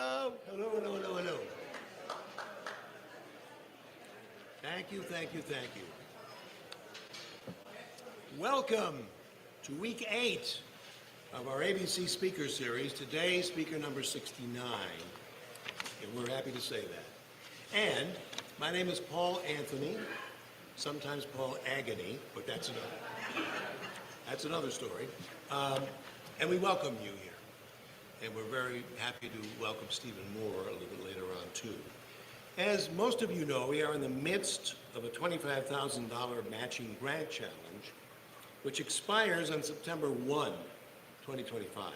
Hello, hello, hello, hello, hello. Thank you, thank you, thank you. Welcome to week 8 of our ABC Speaker Series. Today, speaker number 69, and we're happy to say that. And my name is Paul Anthony, sometimes Paul Agony, but that's another story. And we welcome you here. And we're very happy to welcome Stephen Moore a little bit later on, too. As most of you know, we are in the midst of a $25,000 matching grant challenge, which expires on September 1, 2025.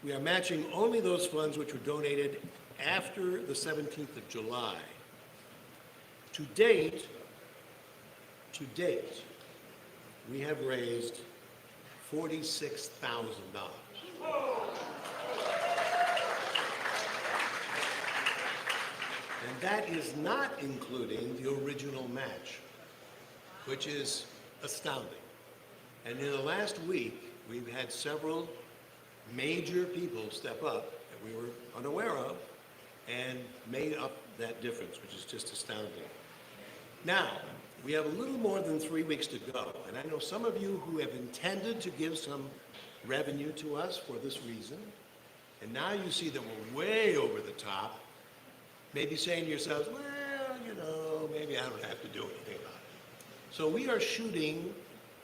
We are matching only those funds which were donated after the 17th of July. To date, we have raised $46,000. And that is not including the original match, which is astounding. And in the last week, we've had several major people step up that we were unaware of and made up that difference, which is just astounding. Now, we have a little more than 3 weeks to go, and I know some of you who have intended to give some revenue to us for this reason, and now you see that we're way over the top, maybe saying to yourselves, well, you know, maybe I don't have to do anything about it. So we are shooting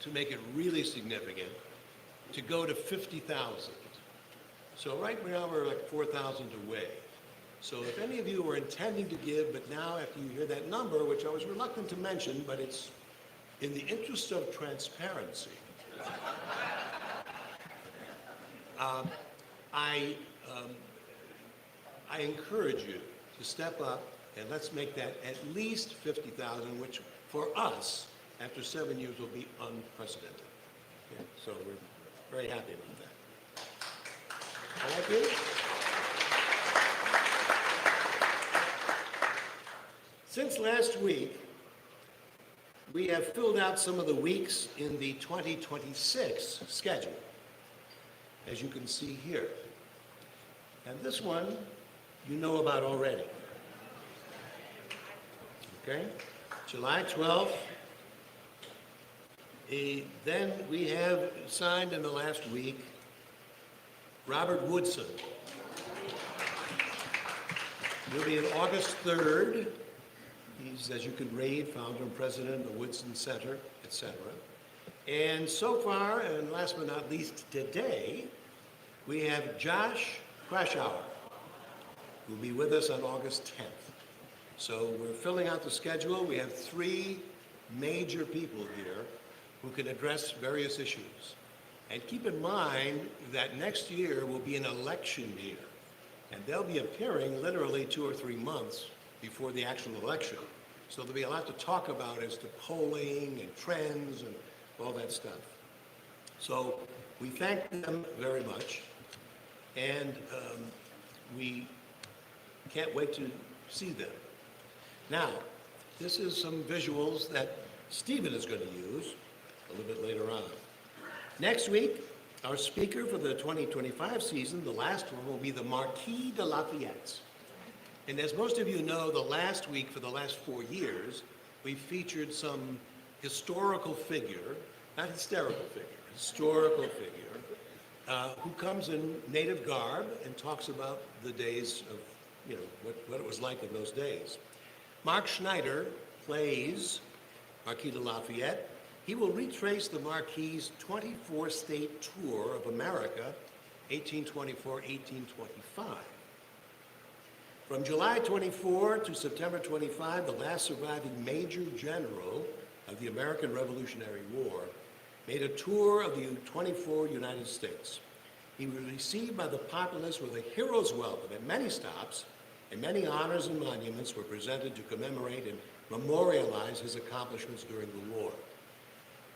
to make it really significant, to go to 50,000. So right now we're like 4,000 away. So if any of you were intending to give, but now after you hear that number, which I was reluctant to mention, but it's in the interest of transparency, I encourage you to step up and let's make that at least 50,000, which for us, after 7 years, will be unprecedented. Yeah, so we're very happy about that. All right, good? Since last week, we have filled out some of the weeks in the 2026 schedule, as you can see here. And this one you know about already. Okay? July 12th. Then we have signed in the last week Robert Woodson. He'll be on August 3rd. He's, as you can read, founder and president of the Woodson Center, etc. And so far, and last but not least today, we have Josh Krashauer, who will be with us on August 10th. So we're filling out the schedule. We have 3 major people here who can address various issues. And keep in mind that next year will be an election year, and they'll be appearing literally 2 or 3 months before the actual election. So there'll be a lot to talk about as to polling and trends and all that stuff. So we thank them very much, and we can't wait to see them. Now, this is some visuals that Stephen is going to use a little bit later on. Next week, our speaker for the 2025 season, the last one, will be the Marquis de Lafayette. And as most of you know, the last week for the last 4 years, we featured some historical figure, not hysterical figure, historical figure, who comes in native garb and talks about the days of, you know, what it was like in those days. Mark Schneider plays Marquis de Lafayette. He will retrace the Marquis's 24-state tour of America, 1824-1825. From July 24 to September 25, the last surviving major general of the American Revolutionary War made a tour of the 24 United States. He was received by the populace with a hero's welcome at many stops, and many honors and monuments were presented to commemorate and memorialize his accomplishments during the war.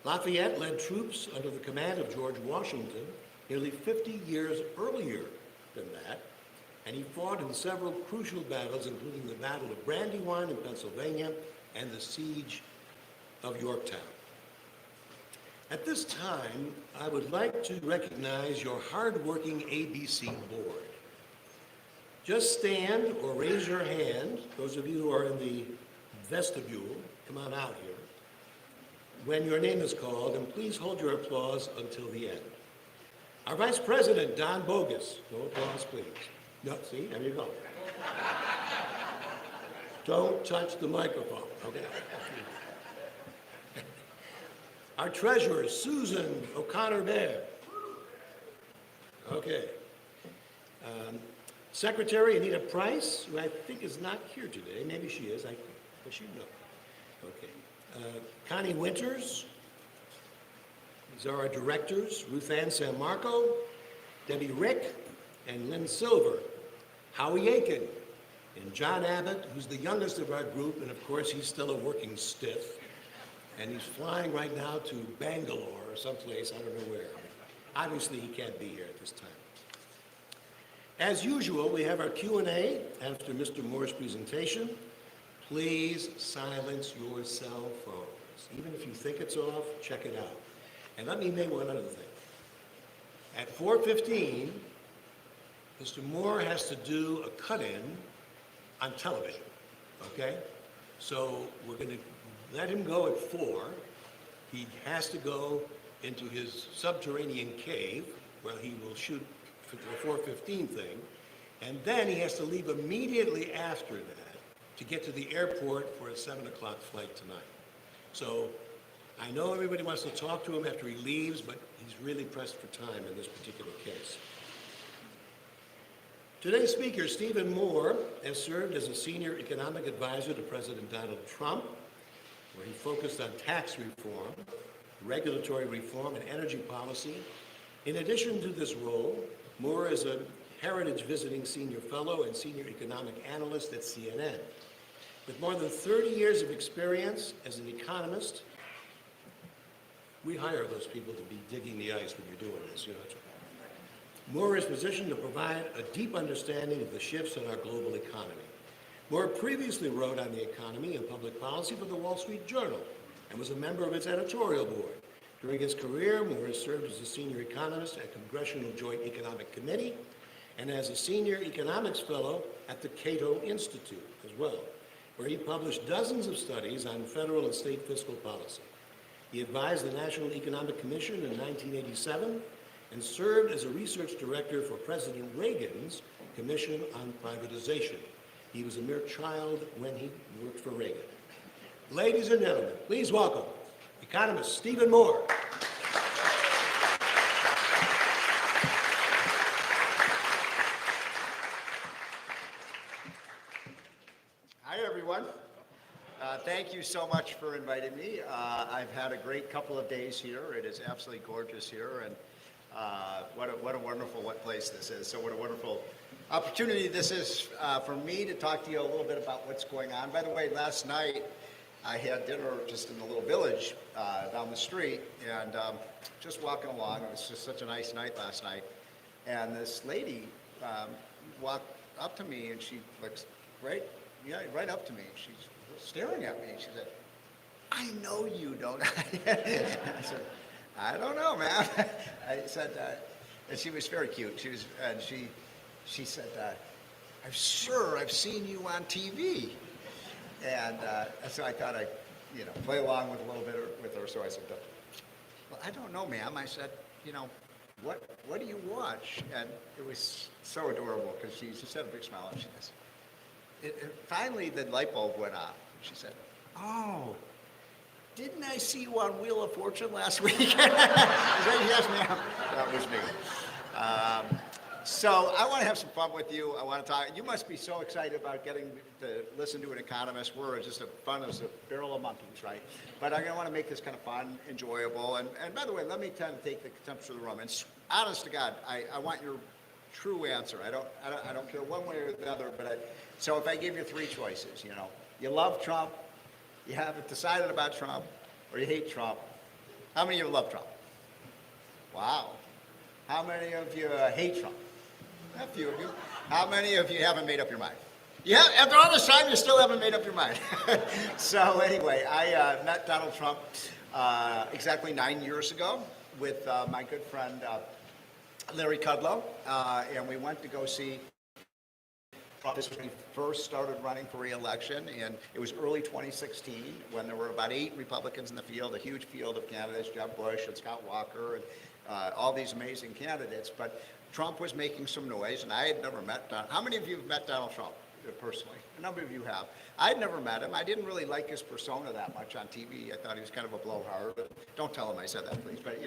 Lafayette led troops under the command of George Washington nearly 50 years earlier than that, and he fought in several crucial battles, including the Battle of Brandywine in Pennsylvania and the Siege of Yorktown. At this time, I would like to recognize your hardworking ABC board. Just stand or raise your hand, those of you who are in the vestibule, come on out here, when your name is called, and please hold your applause until the end. Our Vice President, Don Bogus. No applause, please. No, see, there you go. Don't touch the microphone, okay? Our Treasurer, Susan O'Connor-Bear. Okay. Secretary Anita Price, who I think is not here today. Maybe she is. I should know. Okay. Connie Winters. These are our directors, Ruth Ann San Marco, Debbie Rick, and Lynn Silver. Howie Aiken, and John Abbott, who's the youngest of our group, and of course he's still a working stiff. And he's flying right now to Bangalore or someplace, I don't know where. Obviously he can't be here at this time. As usual, we have our Q&A after Mr. Moore's presentation. Please silence your cell phones. Even if you think it's off, check it out. And let me name one other thing. At 4:15, Mr. Moore has to do a cut-in on television, okay? So we're going to let him go at 4. He has to go into his subterranean cave where he will shoot for the 4:15 thing, and then he has to leave immediately after that to get to the airport for a 7 o'clock flight tonight. So I know everybody wants to talk to him after he leaves, but he's really pressed for time in this particular case. Today's speaker, Stephen Moore, has served as a senior economic advisor to President Donald Trump, where he focused on tax reform, regulatory reform, and energy policy. In addition to this role, Moore is a Heritage Visiting Senior Fellow and Senior Economic Analyst at CNN. With more than 30 years of experience as an economist, we hire those people to be digging the ice when you're doing this, you know. Moore is positioned to provide a deep understanding of the shifts in our global economy. Moore previously wrote on the economy and public policy for the Wall Street Journal and was a member of its editorial board. During his career, Moore has served as a senior economist at Congressional Joint Economic Committee and as a senior economics fellow at the Cato Institute as well, where he published dozens of studies on federal and state fiscal policy. He advised the National Economic Commission in 1987 and served as a research director for President Reagan's Commission on Privatization. He was a mere child when he worked for Reagan. Ladies and gentlemen, please welcome economist Stephen Moore. Hi, everyone. Thank you so much for inviting me. I've had a great couple of days here. It is absolutely gorgeous here, and what a wonderful place this is. So what a wonderful opportunity this is for me to talk to you a little bit about what's going on. By the way, last night I had dinner just in a little village down the street, and just walking along. It was just such a nice night last night, and this lady walked up to me, and she looks right up to me. She's staring at me, and she said, "I know you, don't I?" I said, "I don't know, ma'am." I said, and she was very cute. She said, "I'm sure I've seen you on TV." And so I thought I'd, play along with a little bit with her. So I said, "Well, I don't know, ma'am." I said, what do you watch?" And it was so adorable because she just had a big smile, and she says, finally the light bulb went on. She said, "Oh, didn't I see you on Wheel of Fortune last week?" I said, "Yes, ma'am." That was me. So I want to have some fun with you. I want to talk. You must be so excited about getting to listen to an economist. We're just as fun as a barrel of monkeys, right? But I want to make this kind of fun, enjoyable. And by the way, let me kind of take the temperature of the room. And honest to God, I want your true answer. I don't care one way or the other. So if I give you 3 choices, you love Trump, you haven't decided about Trump, or you hate Trump. How many of you love Trump? Wow. How many of you hate Trump? A few of you. How many of you haven't made up your mind? Yeah, after all this time, you still haven't made up your mind. So anyway, I met Donald Trump exactly 9 years ago with my good friend Larry Kudlow, and we went to go see This was when he first started running for re-election, and it was early 2016 when there were about 8 Republicans in the field, a huge field of candidates, Jeb Bush and Scott Walker, and all these amazing candidates. But Trump was making some noise, and I had never met Donald. How many of you have met Donald Trump personally? A number of you have. I'd never met him. I didn't really like his persona that much on TV. I thought he was kind of a blowhard. Don't tell him I said that, please. But,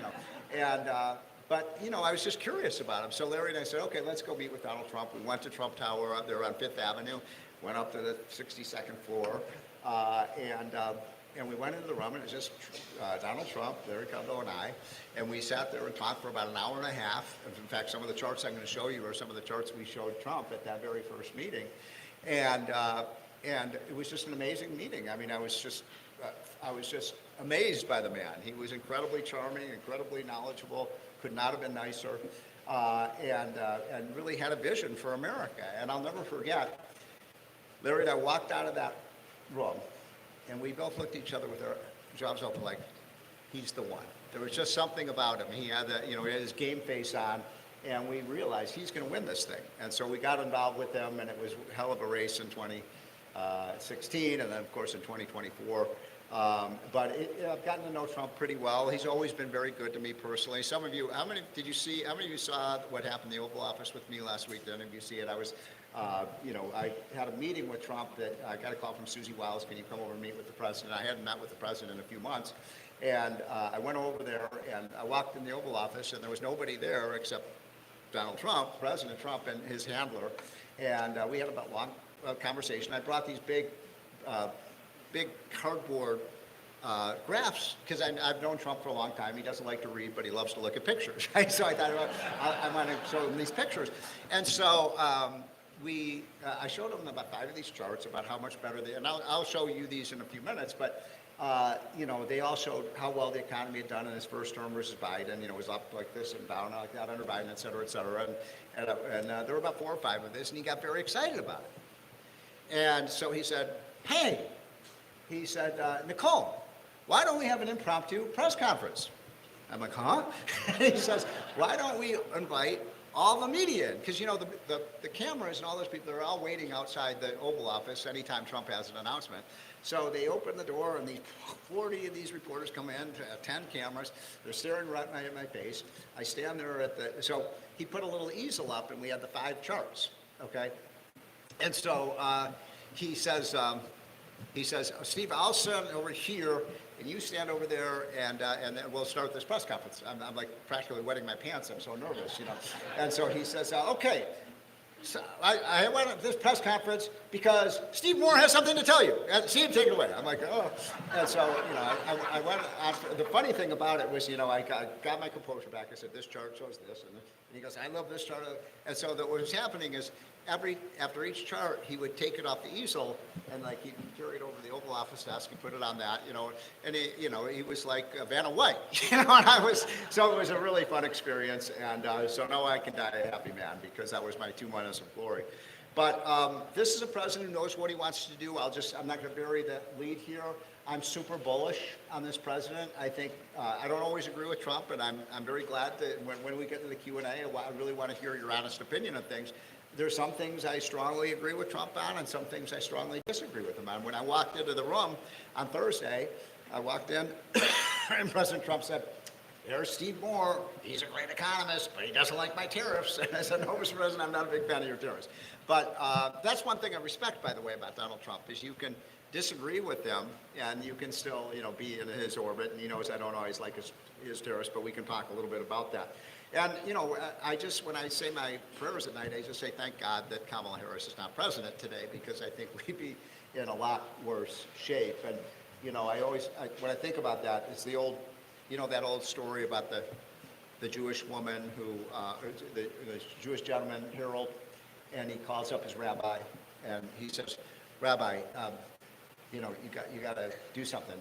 But, I was just curious about him. So Larry and I said, okay, let's go meet with Donald Trump. We went to Trump Tower up there on Fifth Avenue, went up to the 62nd floor, and we went into the room, and it was just Donald Trump, Larry Kudlow, and I, and we sat there and talked for about an hour and a half. In fact, some of the charts I'm going to show you are some of the charts we showed Trump at that very first meeting, and it was just an amazing meeting. I mean, I was just amazed by the man. He was incredibly charming, incredibly knowledgeable, could not have been nicer, and really had a vision for America. And I'll never forget, Larry and I walked out of that room, and we both looked at each other with our jobs open like, he's the one. There was just something about him. He had he had his game face on, and we realized he's going to win this thing. And so we got involved with him, and it was a hell of a race in 2016, and then, of course, in 2024. But I've gotten to know Trump pretty well. He's always been very good to me personally. Some of you, how many of you saw what happened in the Oval Office with me last week? Did any of you see it? I was, I had a meeting with Trump that I got a call from Susie Wiles, can you come over and meet with the president? I hadn't met with the president in a few months. And I went over there, and I walked in the Oval Office, and there was nobody there except Donald Trump, President Trump, and his handler. And we had a long conversation. I brought these big cardboard graphs, because I've known Trump for a long time. He doesn't like to read, but he loves to look at pictures. Right? So I thought, I want to show him these pictures. And so I showed him about 5 of these charts about how much better and I'll show you these in a few minutes, but they all showed how well the economy had done in his first term versus Biden. It was up like this and down like that under Biden, et cetera, et cetera. And there were about 4 or 5 of this, and he got very excited about it. And so he said, hey, Nicole, why don't we have an impromptu press conference? I'm like, huh? He says, why don't we invite all the media in? Because, the cameras and all those people, they're all waiting outside the Oval Office anytime Trump has an announcement. So they open the door, and 40 of these reporters come in, 10 cameras. They're staring right at my face. I stand there so he put a little easel up, and we had the 5 charts, okay? And so he says, Steve, I'll stand over here, and you stand over there, and then we'll start this press conference. I'm like practically wetting my pants. I'm so nervous, And so he says, okay, so I went to this press conference because Steve Moore has something to tell you. Steve, take it away. I'm like, oh. And so, I went on. The funny thing about it was, I got my composure back. I said, this chart shows this. And he goes, I love this chart. And so what was happening is, after each chart, he would take it off the easel and he'd carry it over to the Oval Office desk and put it on that, and he was like Vanna White, and so it was a really fun experience, and so now I can die a happy man because that was my 2 minutes of glory. But this is a president who knows what he wants to do. I'm not going to bury the lead here. I'm super bullish on this president. I think I don't always agree with Trump, and I'm very glad that when we get to the Q&A, I really want to hear your honest opinion of things. There's some things I strongly agree with Trump on, and some things I strongly disagree with him on. When I walked into the room on Thursday, I walked in, and President Trump said, there's Steve Moore. He's a great economist, but he doesn't like my tariffs. And I said, no, Mr. President, I'm not a big fan of your tariffs. But that's one thing I respect, by the way, about Donald Trump, is you can disagree with him, and you can still, be in his orbit. And he knows I don't always like his tariffs, but we can talk a little bit about that. And, when I say my prayers at night, I just say, thank God that Kamala Harris is not president today, because I think we'd be in a lot worse shape. And, when I think about that, it's the old, that old story about the Jewish woman who, the Jewish gentleman, Harold, and he calls up his rabbi, and he says, Rabbi, you got to do something.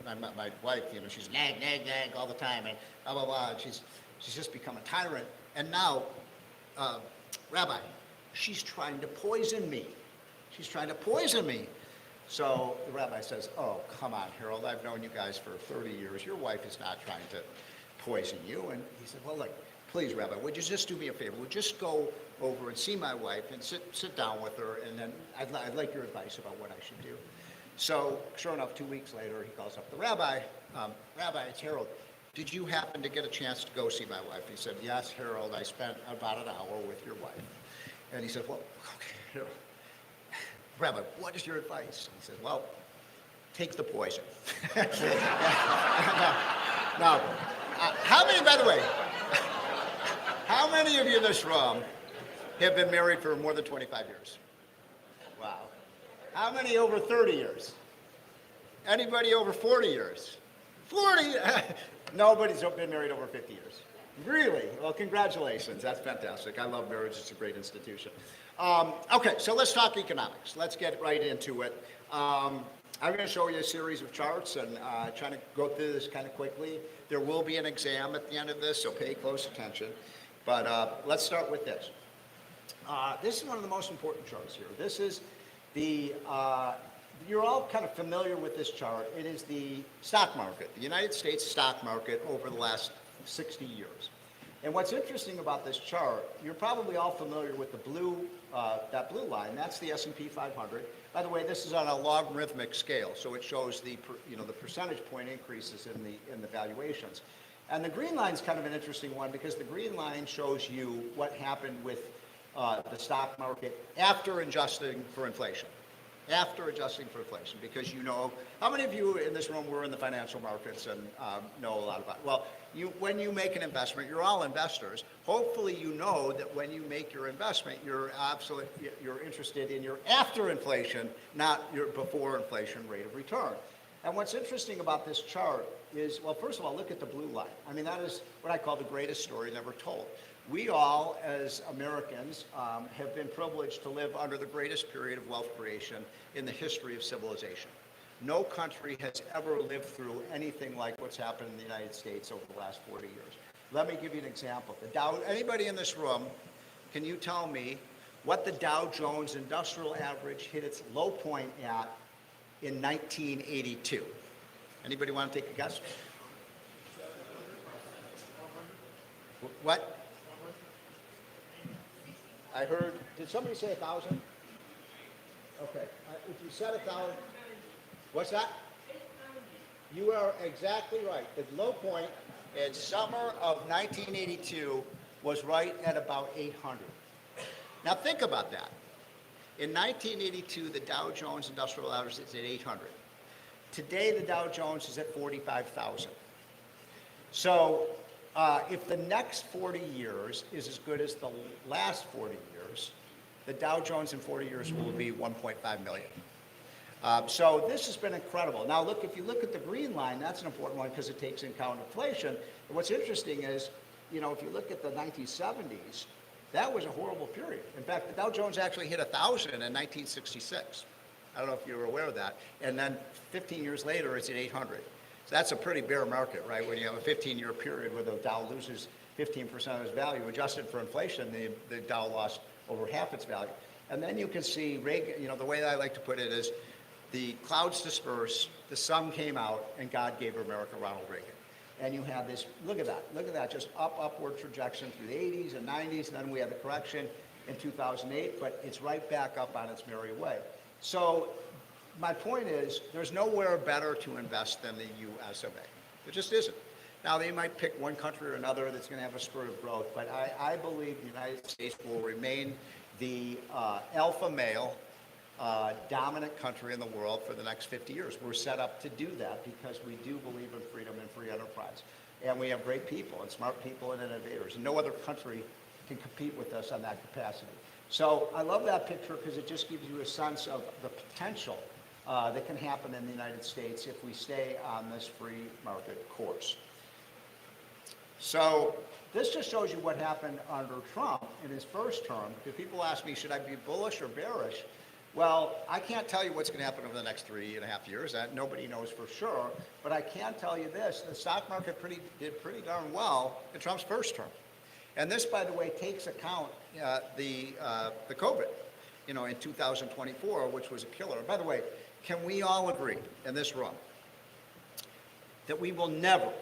My wife, she's nag all the time, and blah, blah, blah, and she's just become a tyrant. And now, Rabbi, she's trying to poison me. She's trying to poison me. So the rabbi says, oh, come on, Harold, I've known you guys for 30 years. Your wife is not trying to poison you. And he said, well, look, please, Rabbi, would you just do me a favor? Would you just go over and see my wife and sit down with her, and then I'd like your advice about what I should do. So, sure enough, 2 weeks later, he calls up the rabbi. Rabbi, it's Harold. Did you happen to get a chance to go see my wife? He said, yes, Harold, I spent about an hour with your wife. And he said, well, okay, Harold. Rabbi, what is your advice? He said, well, take the poison. Now, how many, by the way, how many of you in this room have been married for more than 25 years? Wow. How many over 30 years? Anybody over 40 years? 40? Nobody's been married over 50 years. Really? Well, congratulations. That's fantastic. I love marriage. It's a great institution. Okay, so let's talk economics. Let's get right into it. I'm going to show you a series of charts and trying to go through this kind of quickly. There will be an exam at the end of this, so pay close attention. But let's start with this. This is one of the most important charts here. This is the, you're all kind of familiar with this chart. It is the stock market, the United States stock market over the last 60 years. And what's interesting about this chart, you're probably all familiar with the blue, that blue line. That's the S&P 500. By the way, this is on a logarithmic scale, so it shows the the percentage point increases in the valuations. And the green line is kind of an interesting one because the green line shows you what happened with the stock market after adjusting for inflation. After adjusting for inflation, because how many of you in this room were in the financial markets and know a lot about it? Well, when you make an investment, you're all investors. Hopefully you know that when you make your investment, you're interested in your after inflation, not your before inflation rate of return. And what's interesting about this chart is, well, first of all, look at the blue line. I mean, that is what I call the greatest story never told. We all, as Americans, have been privileged to live under the greatest period of wealth creation in the history of civilization. No country has ever lived through anything like what's happened in the United States over the last 40 years. Let me give you an example. Anybody in this room, can you tell me what the Dow Jones Industrial Average hit its low point at in 1982? Anybody want to take a guess? What? I heard, did somebody say 1,000? Okay, if you said 1,000, what's that? You are exactly right. The low point in summer of 1982 was right at about 800. Now think about that. In 1982, the Dow Jones Industrial Average is at 800. Today, the Dow Jones is at 45,000. So if the next 40 years is as good as the last 40 years, the Dow Jones in 40 years will be 1.5 million. So this has been incredible. Now look, if you look at the green line, that's an important one because it takes into account inflation. And what's interesting is, if you look at the 1970s, that was a horrible period. In fact, the Dow Jones actually hit 1,000 in 1966. I don't know if you were aware of that. And then 15 years later, it's at 800. So that's a pretty bear market, right? When you have a 15-year period where the Dow loses 15% of its value, adjusted for inflation, the Dow lost over half its value. And then you can see Reagan, the way I like to put it is the clouds dispersed, the sun came out, and God gave America Ronald Reagan. And you have this, look at that, just upward projection through the 80s and 90s, and then we had the correction in 2008, but it's right back up on its merry way. So my point is, there's nowhere better to invest than the US of A. There just isn't. Now, they might pick one country or another that's going to have a spurt of growth, but I believe the United States will remain the alpha male dominant country in the world for the next 50 years. We're set up to do that because we do believe in freedom and free enterprise. And we have great people and smart people and innovators. No other country can compete with us on that capacity. So I love that picture because it just gives you a sense of the potential that can happen in the United States if we stay on this free market course. So this just shows you what happened under Trump in his first term. Because people ask me, should I be bullish or bearish? Well, I can't tell you what's going to happen over the next 3.5 years. That nobody knows for sure. But I can tell you this: the stock market did pretty darn well in Trump's first term. And this, by the way, takes account the COVID, in 2024, which was a killer. By the way, can we all agree in this room that we will never,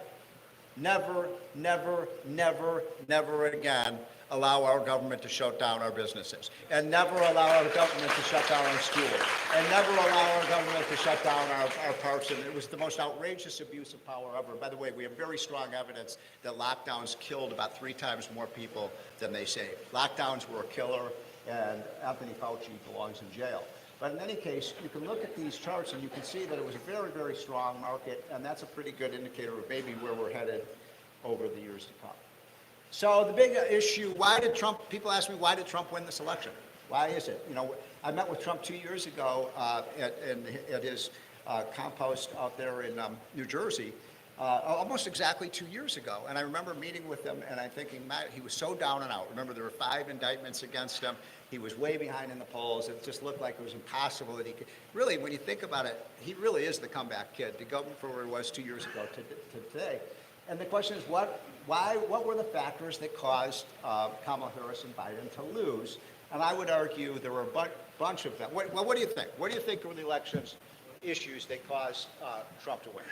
never, never, never, never again allow our government to shut down our businesses, and never allow our government to shut down our schools, and never allow our government to shut down our parks. And it was the most outrageous abuse of power ever. By the way, we have very strong evidence that lockdowns killed about 3 times more people than they saved. Lockdowns were a killer, and Anthony Fauci belongs in jail. But in any case, you can look at these charts and you can see that it was a very, very strong market, and that's a pretty good indicator of maybe where we're headed over the years to come. So the big issue, people ask me, why did Trump win this election? Why is it? I met with Trump 2 years ago at his compost out there in New Jersey, almost exactly 2 years ago. And I remember meeting with him and I'm thinking, Matt, he was so down and out. Remember, there were 5 indictments against him. He was way behind in the polls. It just looked like it was impossible that he could. Really, when you think about it, he really is the comeback kid to go from where he was 2 years ago to today. And the question is, what were the factors that caused Kamala Harris and Biden to lose? And I would argue there were a bunch of them. What do you think? What do you think were the elections issues that caused Trump to win?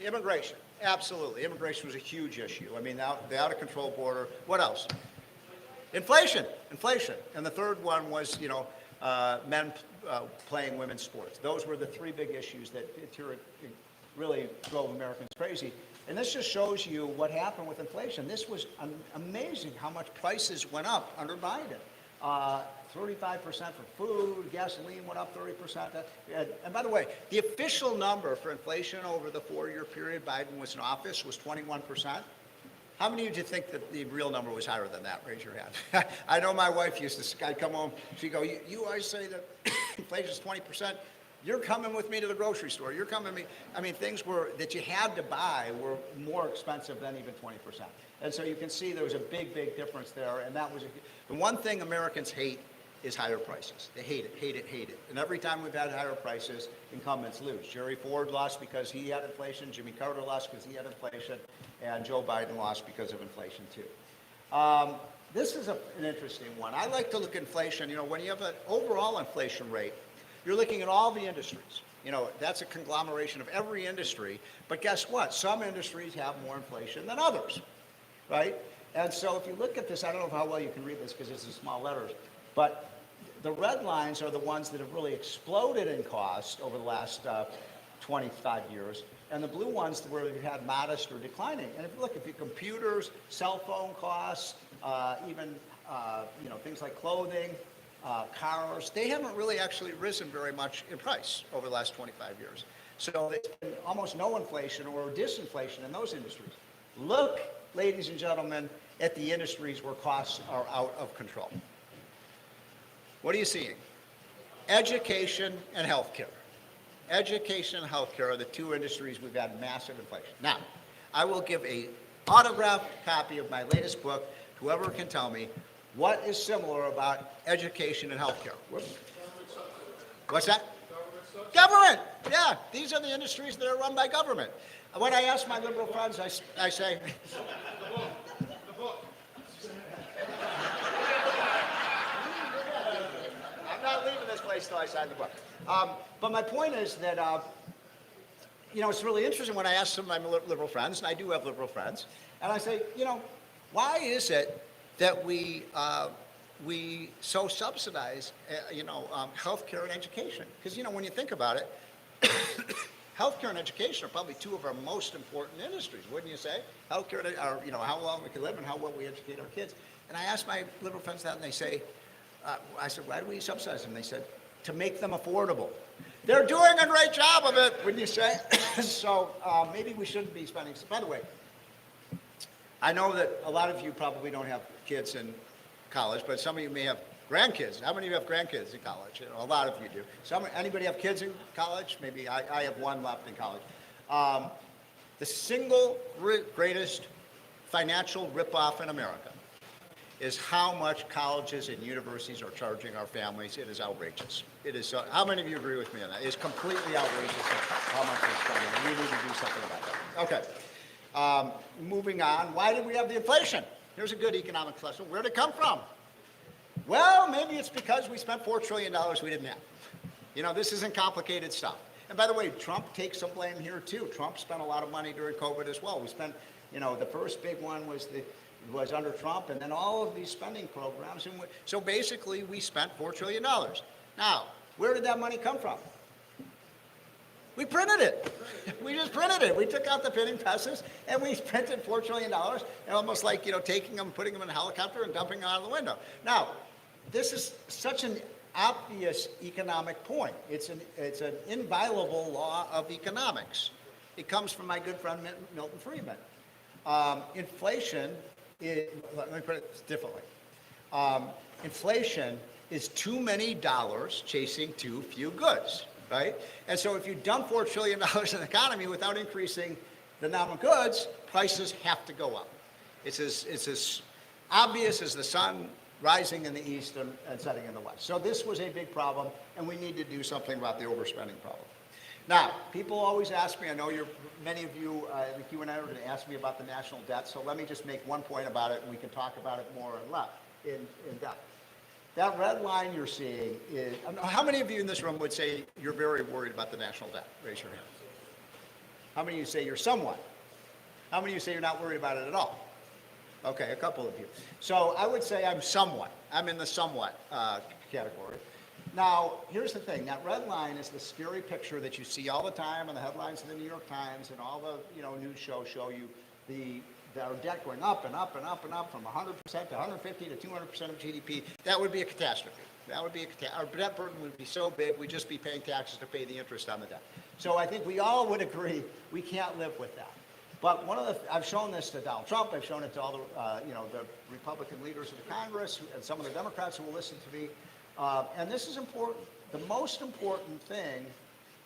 Immigration, absolutely. Immigration was a huge issue. I mean, the out-of-control border. What else? Inflation. And the third one was, men playing women's sports. Those were the 3 big issues that really drove Americans crazy. And this just shows you what happened with inflation. This was amazing how much prices went up under Biden. 35% for food, gasoline went up 30%. And by the way, the official number for inflation over the 4-year period Biden was in office was 21%. How many of you think that the real number was higher than that? Raise your hand. I know my wife used to, I'd come home, she'd go, you always say that inflation's 20%. You're coming with me to the grocery store. You're coming with me. I mean, things that you had to buy were more expensive than even 20%. And so you can see there was a big, big difference there. And that was the one thing Americans hate is higher prices. They hate it, hate it, hate it. And every time we've had higher prices, incumbents lose. Jerry Ford lost because he had inflation. Jimmy Carter lost because he had inflation. And Joe Biden lost because of inflation, too. This is an interesting one. I like to look at inflation. When you have an overall inflation rate, you're looking at all the industries. That's a conglomeration of every industry. But guess what? Some industries have more inflation than others, right? And so if you look at this, I don't know how well you can read this because it's in small letters, but the red lines are the ones that have really exploded in cost over the last 25 years, and the blue ones where you had modest or declining. And if you look, computers, cell phone costs, even things like clothing, cars, they haven't really actually risen very much in price over the last 25 years. So there's been almost no inflation or disinflation in those industries. Look, ladies and gentlemen, at the industries where costs are out of control. What are you seeing? Education and healthcare. Education and healthcare are the 2 industries we've had massive inflation. Now, I will give an autographed copy of my latest book to whoever can tell me what is similar about education and healthcare. What's that? Government. Yeah, these are the industries that are run by government. When I ask my liberal friends, I say, the book. I'm not leaving this place till I sign the book. But my point is that, it's really interesting when I ask some of my liberal friends, and I do have liberal friends, and I say, why is it that we so subsidize, healthcare and education? Because, when you think about it, healthcare and education are probably 2 of our most important industries, wouldn't you say? Healthcare, or, how long we can live and how well we educate our kids. And I asked my liberal friends that, and they say, I said, why do we subsidize them? They said, to make them affordable. They're doing a great job of it, wouldn't you say? So maybe we shouldn't be spending. By the way, I know that a lot of you probably don't have kids in college, but some of you may have grandkids. How many of you have grandkids in college? A lot of you do. Anybody have kids in college? Maybe I have one left in college. The single greatest financial ripoff in America is how much colleges and universities are charging our families. It is outrageous. It is. How many of you agree with me on that? It is completely outrageous how much they're spending. And we need to do something about that. Okay. Moving on. Why did we have the inflation? Here's a good economics lesson. Where did it come from? Well, maybe it's because we spent $4 trillion we didn't have. This isn't complicated stuff. And by the way, Trump takes some blame here too. Trump spent a lot of money during COVID as well. We spent, the first big one was under Trump, and then all of these spending programs. And so basically, we spent $4 trillion. Now, where did that money come from? We printed it. We just printed it. We took out the printing presses and we printed $4 trillion, and almost like, taking them, putting them in a helicopter and dumping them out of the window. Now, this is such an obvious economic point. It's an inviolable law of economics. It comes from my good friend Milton Friedman. Inflation is, let me put it differently. Inflation is too many dollars chasing too few goods, right? And so if you dump $4 trillion in the economy without increasing the number of goods, prices have to go up. It's as obvious as the sun rising in the east and setting in the west. So this was a big problem, and we need to do something about the overspending problem. Now, people always ask me, I know many of you in the Q&A are going to ask me about the national debt, so let me just make one point about it, and we can talk about it more in depth. That red line you're seeing is, how many of you in this room would say you're very worried about the national debt? Raise your hand. How many of you say you're somewhat? How many of you say you're not worried about it at all? Okay, a couple of you. So I would say I'm somewhat. I'm in the somewhat category. Now, here's the thing. That red line is the scary picture that you see all the time in the headlines of the New York Times, and all the news shows show you our debt going up and up and up and up from 100% to 150 to 200% of GDP. That would be a catastrophe. That would be our debt burden would be so big, we'd just be paying taxes to pay the interest on the debt. So I think we all would agree we can't live with that. But I've shown this to Donald Trump. I've shown it to all the Republican leaders of the Congress and some of the Democrats who will listen to me. And this is important. The most important thing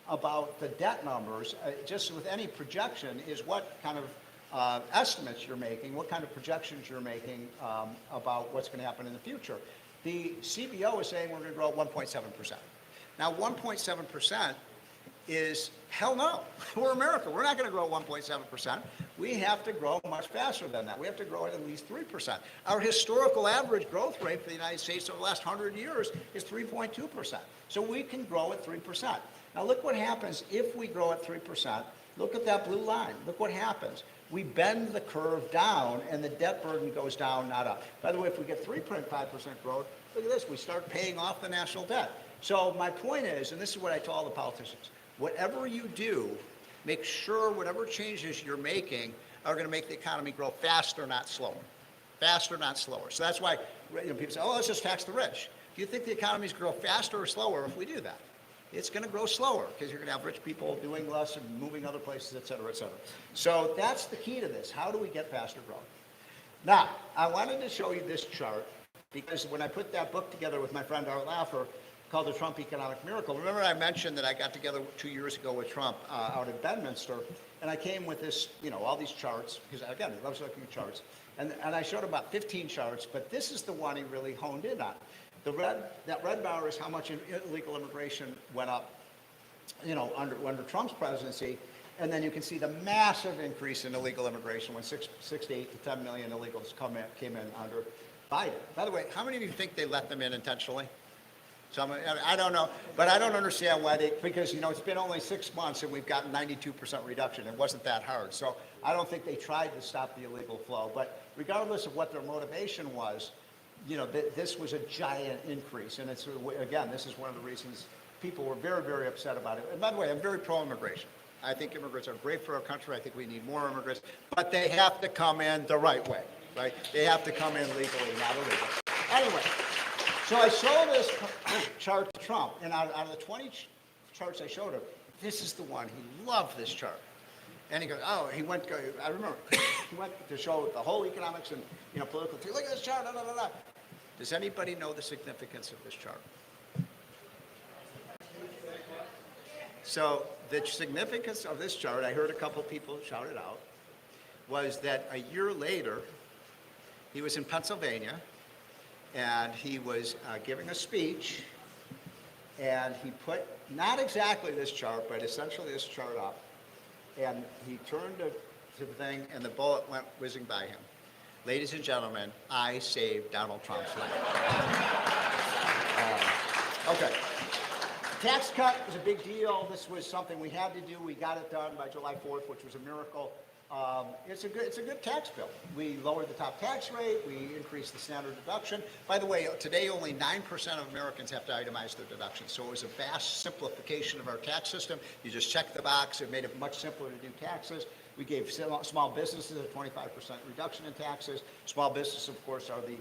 about the debt numbers, just with any projection, is what kind of estimates you're making, what kind of projections you're making about what's going to happen in the future. The CBO is saying we're going to grow at 1.7%. Now, 1.7% is hell no. We're America. We're not going to grow 1.7%. We have to grow much faster than that. We have to grow at least 3%. Our historical average growth rate for the United States over the last 100 years is 3.2%. So we can grow at 3%. Now look what happens if we grow at 3%. Look at that blue line. Look what happens. We bend the curve down and the debt burden goes down, not up. By the way, if we get 3.5% growth, look at this. We start paying off the national debt. So my point is, and this is what I tell all the politicians, whatever you do, make sure whatever changes you're making are going to make the economy grow faster, not slower. Faster, not slower. So that's why people say, oh, let's just tax the rich. Do you think the economy's grow faster or slower if we do that? It's going to grow slower because you're going to have rich people doing less and moving other places, et cetera, et cetera. So that's the key to this. How do we get faster growth? Now, I wanted to show you this chart because when I put that book together with my friend Art Laffer called The Trump Economic Miracle, remember I mentioned that I got together 2 years ago with Trump out at Bedminster, and I came with this, all these charts, because again, he loves looking at charts, and I showed about 15 charts, but this is the one he really honed in on. That red bar is how much illegal immigration went up, under Trump's presidency, and then you can see the massive increase in illegal immigration when 6 to 8 to 10 million illegals came in under Biden. By the way, how many of you think they let them in intentionally? Some, I don't know, but I don't understand why because it's been only 6 months and we've gotten 92% reduction. It wasn't that hard. So I don't think they tried to stop the illegal flow. But regardless of what their motivation was, this was a giant increase. And it's, again, this is one of the reasons people were very, very upset about it. And by the way, I'm very pro-immigration. I think immigrants are great for our country. I think we need more immigrants, but they have to come in the right way, right? They have to come in legally, not illegally. Anyway. So I showed this chart to Trump, and out of the 20 charts I showed him, this is the one. He loved this chart. And he goes, I remember, he went to show the whole economics and political theory. Look at this chart, blah, blah, blah, blah. Does anybody know the significance of this chart? So the significance of this chart, I heard a couple people shout it out, was that a year later, he was in Pennsylvania, and he was giving a speech, and he put, not exactly this chart, but essentially this chart up, and he turned to the thing, and the bullet went whizzing by him. Ladies and gentlemen, I saved Donald Trump's life. Okay. Tax cut is a big deal. This was something we had to do. We got it done by July 4th, which was a miracle. It's a good tax bill. We lowered the top tax rate. We increased the standard deduction. By the way, today only 9% of Americans have to itemize their deductions. So it was a vast simplification of our tax system. You just check the box. It made it much simpler to do taxes. We gave small businesses a 25% reduction in taxes. Small businesses, of course, are the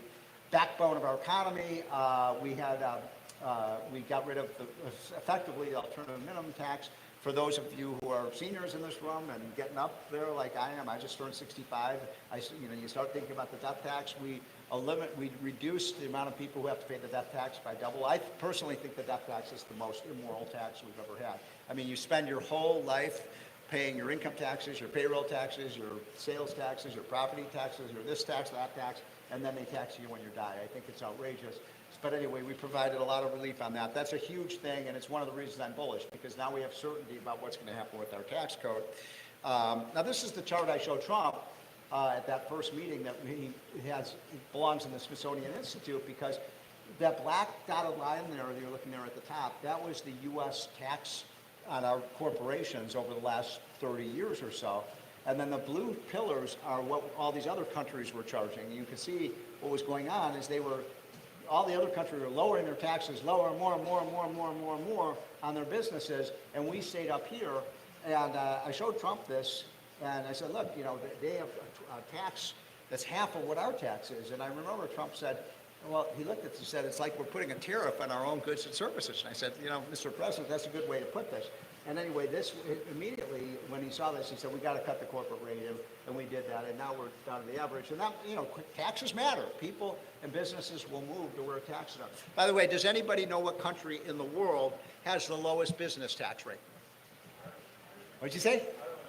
backbone of our economy. We got rid of effectively the alternative minimum tax. For those of you who are seniors in this room and getting up there like I am, I just turned 65. You start thinking about the death tax. We reduced the amount of people who have to pay the death tax by double. I personally think the death tax is the most immoral tax we've ever had. I mean, you spend your whole life paying your income taxes, your payroll taxes, your sales taxes, your property taxes, your this tax, that tax, and then they tax you when you die. I think it's outrageous. But anyway, we provided a lot of relief on that. That's a huge thing, and it's one of the reasons I'm bullish, because now we have certainty about what's going to happen with our tax code. Now, this is the chart I showed Trump at that first meeting that he belongs in the Smithsonian Institute, because that black dotted line there that you're looking there at the top, that was the U.S. tax on our corporations over the last 30 years or so. And then the blue pillars are what all these other countries were charging. You can see what was going on is all the other countries were lowering their taxes, lowering more and more and more and more and more and more on their businesses, and we stayed up here. And I showed Trump this, and I said, look, they have a tax that's half of what our tax is. And I remember Trump said, well, he looked at it and said, it's like we're putting a tariff on our own goods and services. And I said, Mr. President, that's a good way to put this. And anyway, immediately, when he saw this, he said, we got to cut the corporate rate, and we did that, and now we're down to the average. And that, taxes matter. People and businesses will move to where taxes are. By the way, does anybody know what country in the world has the lowest business tax rate? What'd you say?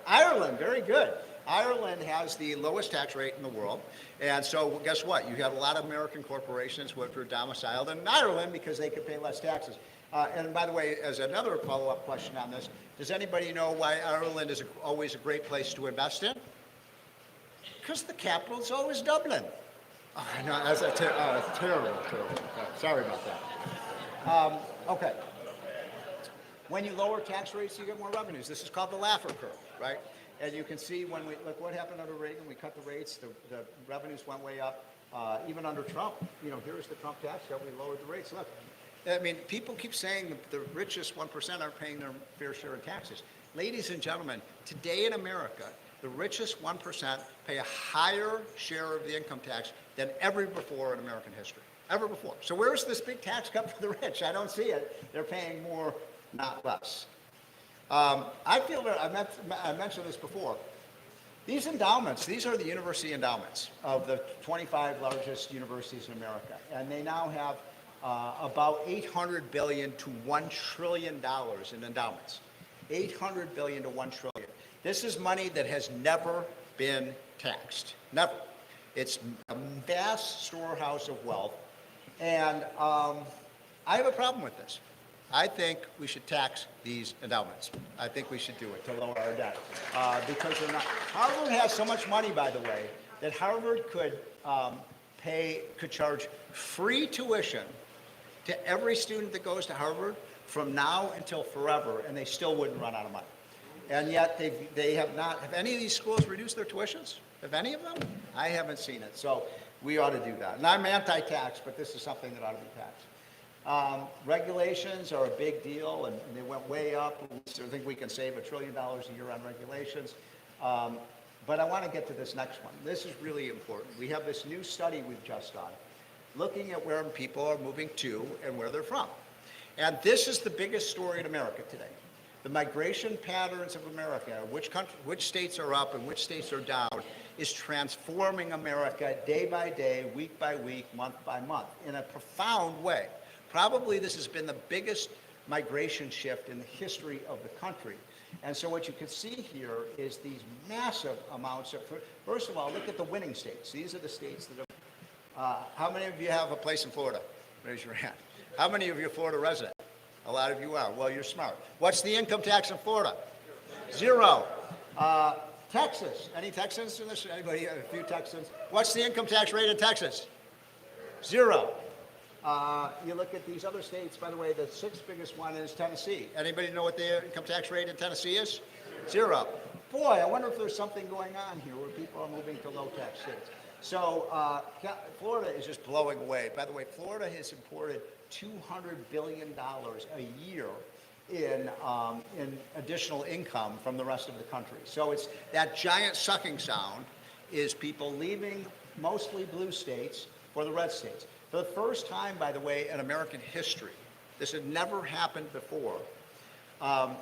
Ireland. Very good. Ireland has the lowest tax rate in the world. And so guess what? You have a lot of American corporations which are domiciled in Ireland because they could pay less taxes. And by the way, as another follow-up question on this, does anybody know why Ireland is always a great place to invest in? Because the capital is always Dublin. Oh, no, that's terrible. Sorry about that. Okay. When you lower tax rates, you get more revenues. This is called the Laffer curve, right? And you can see when look what happened under Reagan. We cut the rates, the revenues went way up. Even under Trump, here's the Trump tax cut. We lowered the rates. Look, I mean, people keep saying the richest 1% aren't paying their fair share in taxes. Ladies and gentlemen, today in America, the richest 1% pay a higher share of the income tax than ever before in American history. Ever before. So where's this big tax cut for the rich? I don't see it. They're paying more, not less. I feel that I mentioned this before. These endowments, these are the university endowments of the 25 largest universities in America. And they now have about $800 billion to $1 trillion in endowments. $800 billion to $1 trillion. This is money that has never been taxed. Never. It's a vast storehouse of wealth. And I have a problem with this. I think we should tax these endowments. I think we should do it to lower our debt. Because they're not. Harvard has so much money, by the way, that Harvard could charge free tuition to every student that goes to Harvard from now until forever, and they still wouldn't run out of money. And yet they have not. Have any of these schools reduced their tuitions? Have any of them? I haven't seen it. So we ought to do that. And I'm anti-tax, but this is something that ought to be taxed. Regulations are a big deal, and they went way up. I think we can save $1 trillion a year on regulations. But I want to get to this next one. This is really important. We have this new study we've just done, looking at where people are moving to and where they're from. And this is the biggest story in America today. The migration patterns of America, which states are up and which states are down, is transforming America day by day, week by week, month by month, in a profound way. Probably this has been the biggest migration shift in the history of the country. And so what you can see here is these massive amounts of, first of all, look at the winning states. These are the states that have, how many of you have a place in Florida? Raise your hand. How many of you are Florida resident? A lot of you are. Well, you're smart. What's the income tax in Florida? 0. Texas. Any Texans in this? Anybody? A few Texans. What's the income tax rate in Texas? 0. You look at these other states, by the way, the sixth biggest one is Tennessee. Anybody know what the income tax rate in Tennessee is? 0. Boy, I wonder if there's something going on here where people are moving to low tax states. So Florida is just blowing away. By the way, Florida has imported $200 billion a year in additional income from the rest of the country. So it's that giant sucking sound is people leaving mostly blue states for the red states. For the first time, by the way, in American history, this had never happened before. For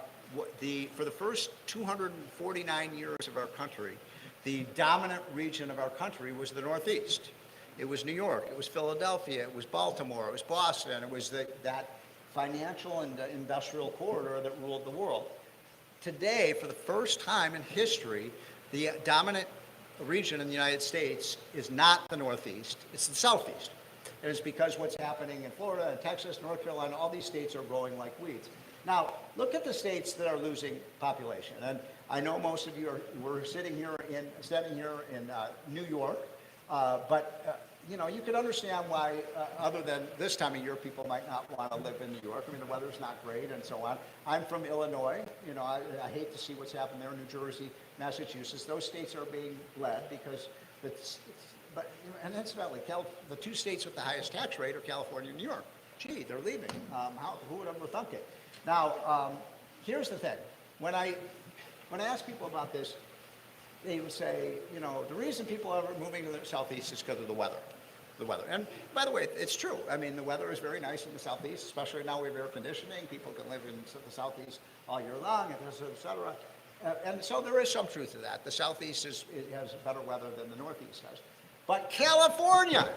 the first 249 years of our country, the dominant region of our country was the Northeast. It was New York, it was Philadelphia, it was Baltimore, it was Boston, it was that financial and industrial corridor that ruled the world. Today, for the first time in history, the dominant region in the United States is not the Northeast, it's the Southeast. And it's because what's happening in Florida and Texas, North Carolina, all these states are growing like weeds. Now, look at the states that are losing population. And I know most of you we're standing here in New York, but you could understand why, other than this time of year, people might not want to live in New York. I mean, the weather's not great and so on. I'm from Illinois. I hate to see what's happened there. New Jersey, Massachusetts, those states are being led because and incidentally, the two states with the highest tax rate are California and New York. Gee, they're leaving. Who would ever thunk it? Now, here's the thing. When I ask people about this, they would say, the reason people are moving to the Southeast is because of the weather. And by the way, it's true. I mean, the weather is very nice in the Southeast, especially now we have air conditioning. People can live in the Southeast all year long, et cetera. And so there is some truth to that. The Southeast has better weather than the Northeast has. But California,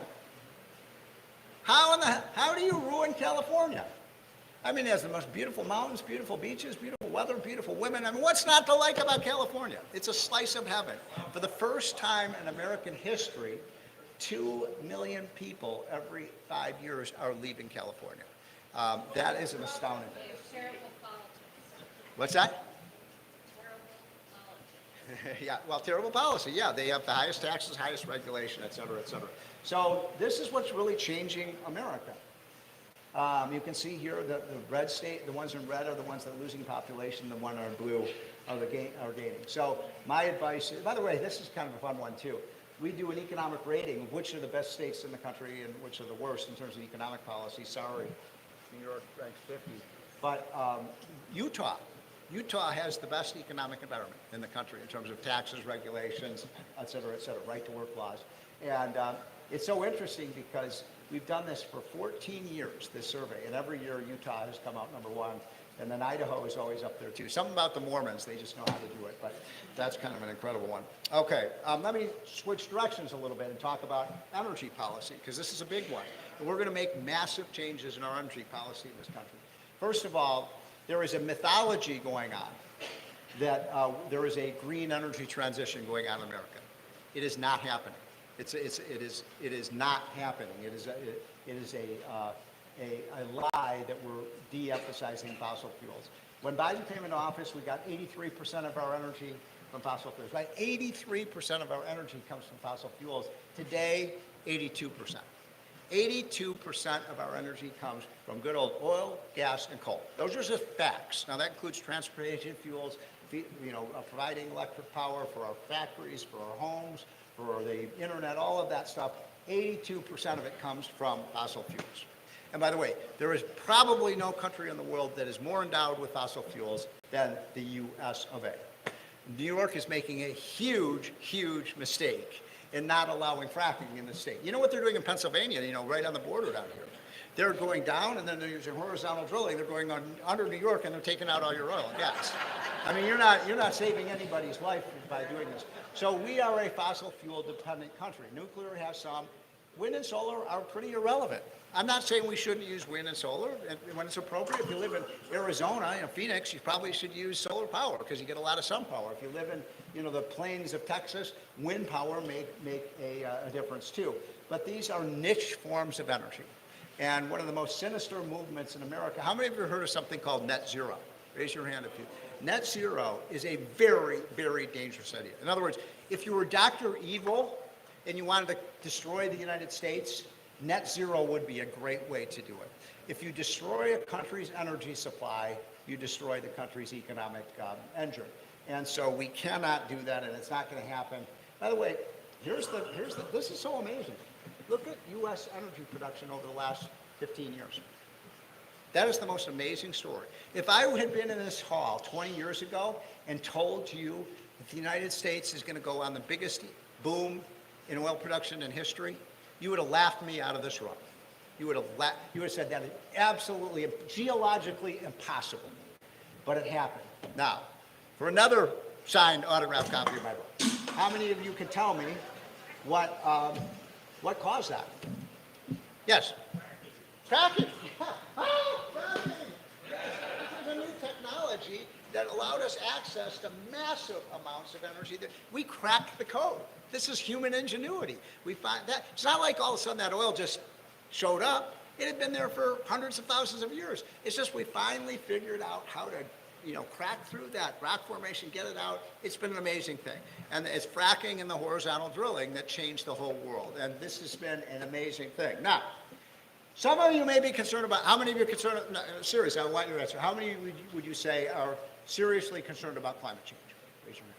how do you ruin California? I mean, it has the most beautiful mountains, beautiful beaches, beautiful weather, beautiful women. I mean, what's not to like about California? It's a slice of heaven. For the first time in American history, 2 million people every 5 years are leaving California. That is an astounding thing. Terrible politics. What's that? Terrible politics. Yeah, well, terrible policy. Yeah, they have the highest taxes, highest regulation, et cetera, et cetera. So this is what's really changing America. You can see here the red state, the ones in red are the ones that are losing population, the ones in blue are gaining. So my advice is, by the way, this is kind of a fun one too. We do an economic rating of which are the best states in the country and which are the worst in terms of economic policy. Sorry, New York ranks 50. But Utah has the best economic environment in the country in terms of taxes, regulations, et cetera, right to work laws. And it's so interesting because we've done this for 14 years, this survey, and every year Utah has come out number one, and then Idaho is always up there too. Something about the Mormons, they just know how to do it, but that's kind of an incredible one. Okay, let me switch directions a little bit and talk about energy policy, because this is a big one. And we're going to make massive changes in our energy policy in this country. First of all, there is a mythology going on that there is a green energy transition going on in America. It is not happening. It is not happening. It is a lie that we're de-emphasizing fossil fuels. When Biden came into office, we got 83% of our energy from fossil fuels. Right? 83% of our energy comes from fossil fuels. Today, 82%. 82% of our energy comes from good old oil, gas, and coal. Those are just facts. Now that includes transportation fuels, providing electric power for our factories, for our homes, for the internet, all of that stuff. 82% of it comes from fossil fuels. And by the way, there is probably no country in the world that is more endowed with fossil fuels than the US of A. New York is making a huge, huge mistake in not allowing fracking in the state. You know what they're doing in Pennsylvania, right on the border down here? They're going down and then they're using horizontal drilling. They're going under New York and they're taking out all your oil and gas. I mean, you're not saving anybody's life by doing this. So we are a fossil fuel dependent country. Nuclear has some. Wind and solar are pretty irrelevant. I'm not saying we shouldn't use wind and solar. And when it's appropriate, if you live in Arizona, Phoenix, you probably should use solar power because you get a lot of sun power. If you live in the plains of Texas, wind power make a difference too. But these are niche forms of energy. And one of the most sinister movements in America, how many of you have heard of something called net zero? Raise your hand if you. Net zero is a very, very dangerous idea. In other words, if you were Dr. Evil and you wanted to destroy the United States, net zero would be a great way to do it. If you destroy a country's energy supply, you destroy the country's economic engine. And so we cannot do that, and it's not going to happen. By the way, this is so amazing. Look at U.S. energy production over the last 15 years. That is the most amazing story. If I had been in this hall 20 years ago and told you that the United States is going to go on the biggest boom in oil production in history, you would have laughed me out of this room. You would have said that is absolutely geologically impossible. But it happened. Now, for another signed autographed copy of my book, how many of you can tell me what caused that? Yes? Cracking. Cracking. This is a new technology that allowed us access to massive amounts of energy. We cracked the code. This is human ingenuity. We find that it's not like all of a sudden that oil just showed up. It had been there for hundreds of thousands of years. It's just we finally figured out how to, crack through that rock formation, get it out. It's been an amazing thing. And it's fracking and the horizontal drilling that changed the whole world. And this has been an amazing thing. Now, some of you may be concerned about, how many of you are concerned, no, seriously, I want your answer. How many would you say are seriously concerned about climate change? Raise your hand.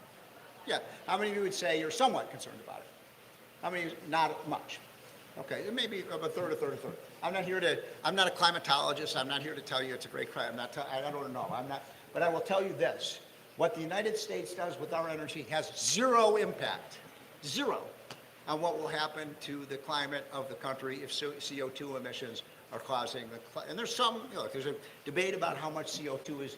Yeah. How many of you would say you're somewhat concerned about it? How many? Not much. Okay, maybe a third. I'm not a climatologist. I'm not here to tell you it's a great crime. I don't know. But I will tell you this. What the United States does with our energy has zero impact, zero, on what will happen to the climate of the country if CO2 emissions are causing and there's there's a debate about how much CO2 is.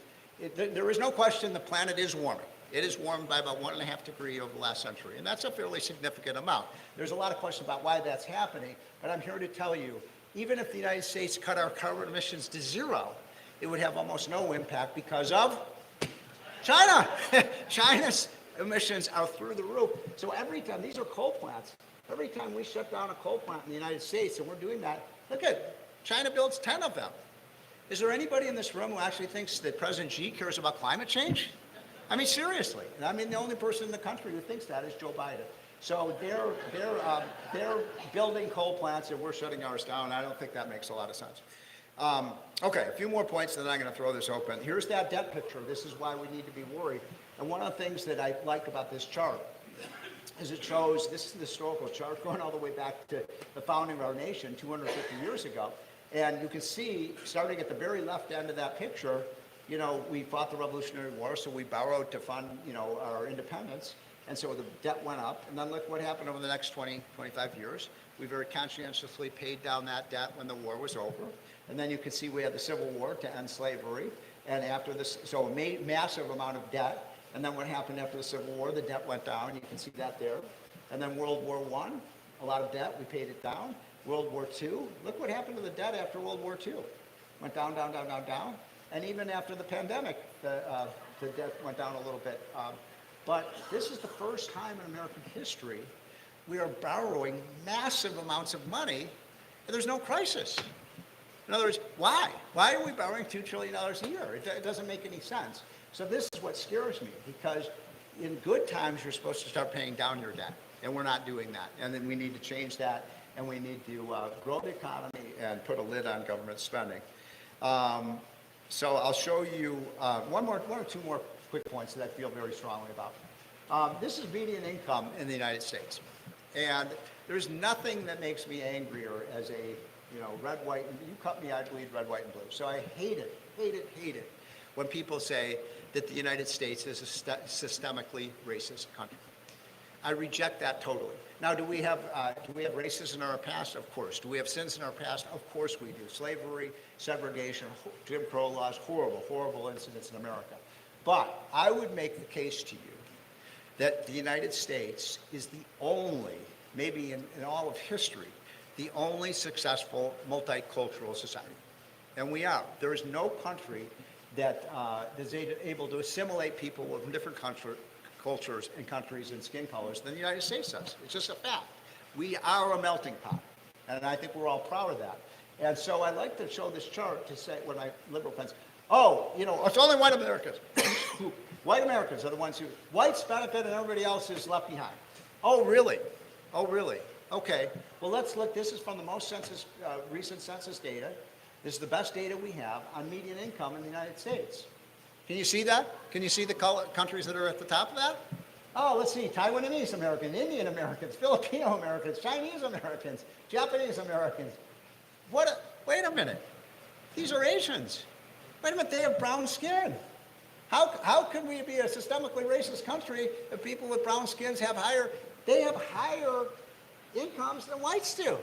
There is no question the planet is warming. It is warmed by about 1.5 degrees over the last century, and that's a fairly significant amount. There's a lot of questions about why that's happening, but I'm here to tell you, even if the United States cut our carbon emissions to zero, it would have almost no impact because of China. China's emissions are through the roof. So every time, these are coal plants, every time we shut down a coal plant in the United States, and we're doing that, look at, China builds 10 of them. Is there anybody in this room who actually thinks that President Xi cares about climate change? I mean, seriously. I mean, the only person in the country who thinks that is Joe Biden. So they're building coal plants and we're shutting ours down. I don't think that makes a lot of sense. Okay, a few more points, and then I'm going to throw this open. Here's that debt picture. This is why we need to be worried. And one of the things that I like about this chart is it shows, this is the historical chart going all the way back to the founding of our nation 250 years ago. And you can see, starting at the very left end of that picture, we fought the Revolutionary War, so we borrowed to fund, our independence. And so the debt went up. And then look what happened over the next 20, 25 years. We very conscientiously paid down that debt when the war was over. And then you can see we had the Civil War to end slavery. And after this, so a massive amount of debt. And then what happened after the Civil War, the debt went down. You can see that there. And then World War I, a lot of debt, we paid it down. World War II, look what happened to the debt after World War II. Went down, down, down, down, down. And even after the pandemic, the debt went down a little bit. But this is the first time in American history we are borrowing massive amounts of money, and there's no crisis. In other words, why? Why are we borrowing $2 trillion a year? It doesn't make any sense. So this is what scares me, because in good times, you're supposed to start paying down your debt, and we're not doing that. And then we need to change that, and we need to grow the economy and put a lid on government spending. So I'll show you one or two more quick points that I feel very strongly about. This is median income in the United States. And there's nothing that makes me angrier as a, red, white, and you cut me, I bleed red, white, and blue. So I hate it when people say that the United States is a systemically racist country. I reject that totally. Now, do we have racism in our past? Of course. Do we have sins in our past? Of course we do. Slavery, segregation, Jim Crow laws, horrible incidents in America. But I would make the case to you that the United States is the only, maybe in all of history, the only successful multicultural society. And we are. There is no country that is able to assimilate people from different cultures and countries and skin colors than the United States does. It's just a fact. We are a melting pot, and I think we're all proud of that. And so I like to show this chart to say, when my liberal friends, it's only white Americans. White Americans are the ones whites benefit and everybody else is left behind. Oh, really? Okay, well, let's look. This is from the most recent census data. This is the best data we have on median income in the United States. Can you see that? Can you see the countries that are at the top of that? Oh, let's see, Taiwanese Americans, Indian Americans, Filipino Americans, Chinese Americans, Japanese Americans. Wait a minute. These are Asians. Wait a minute, they have brown skin. How can we be a systemically racist country if people with brown skins have higher incomes than whites do?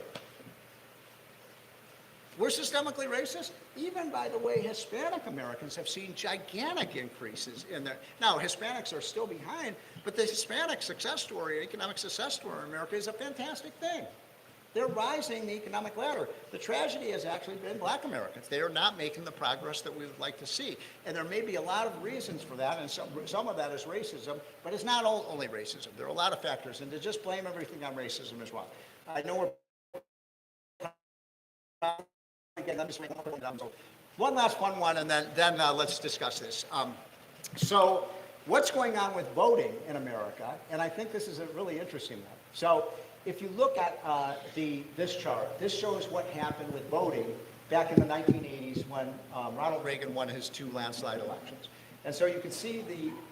We're systemically racist. Even, by the way, Hispanic Americans have seen gigantic increases in their... Now, Hispanics are still behind, but the Hispanic success story, economic success story in America is a fantastic thing. They're rising the economic ladder. The tragedy has actually been black Americans. They are not making the progress that we would like to see. And there may be a lot of reasons for that, and some of that is racism, but it's not only racism. There are a lot of factors, and to just blame everything on racism is wrong. I know we're... Again, let me just make one last fun one, and then let's discuss this. So what's going on with voting in America, and I think this is a really interesting one. So if you look at this chart, this shows what happened with voting back in the 1980s when Ronald Reagan won his 2 landslide elections. And so you can see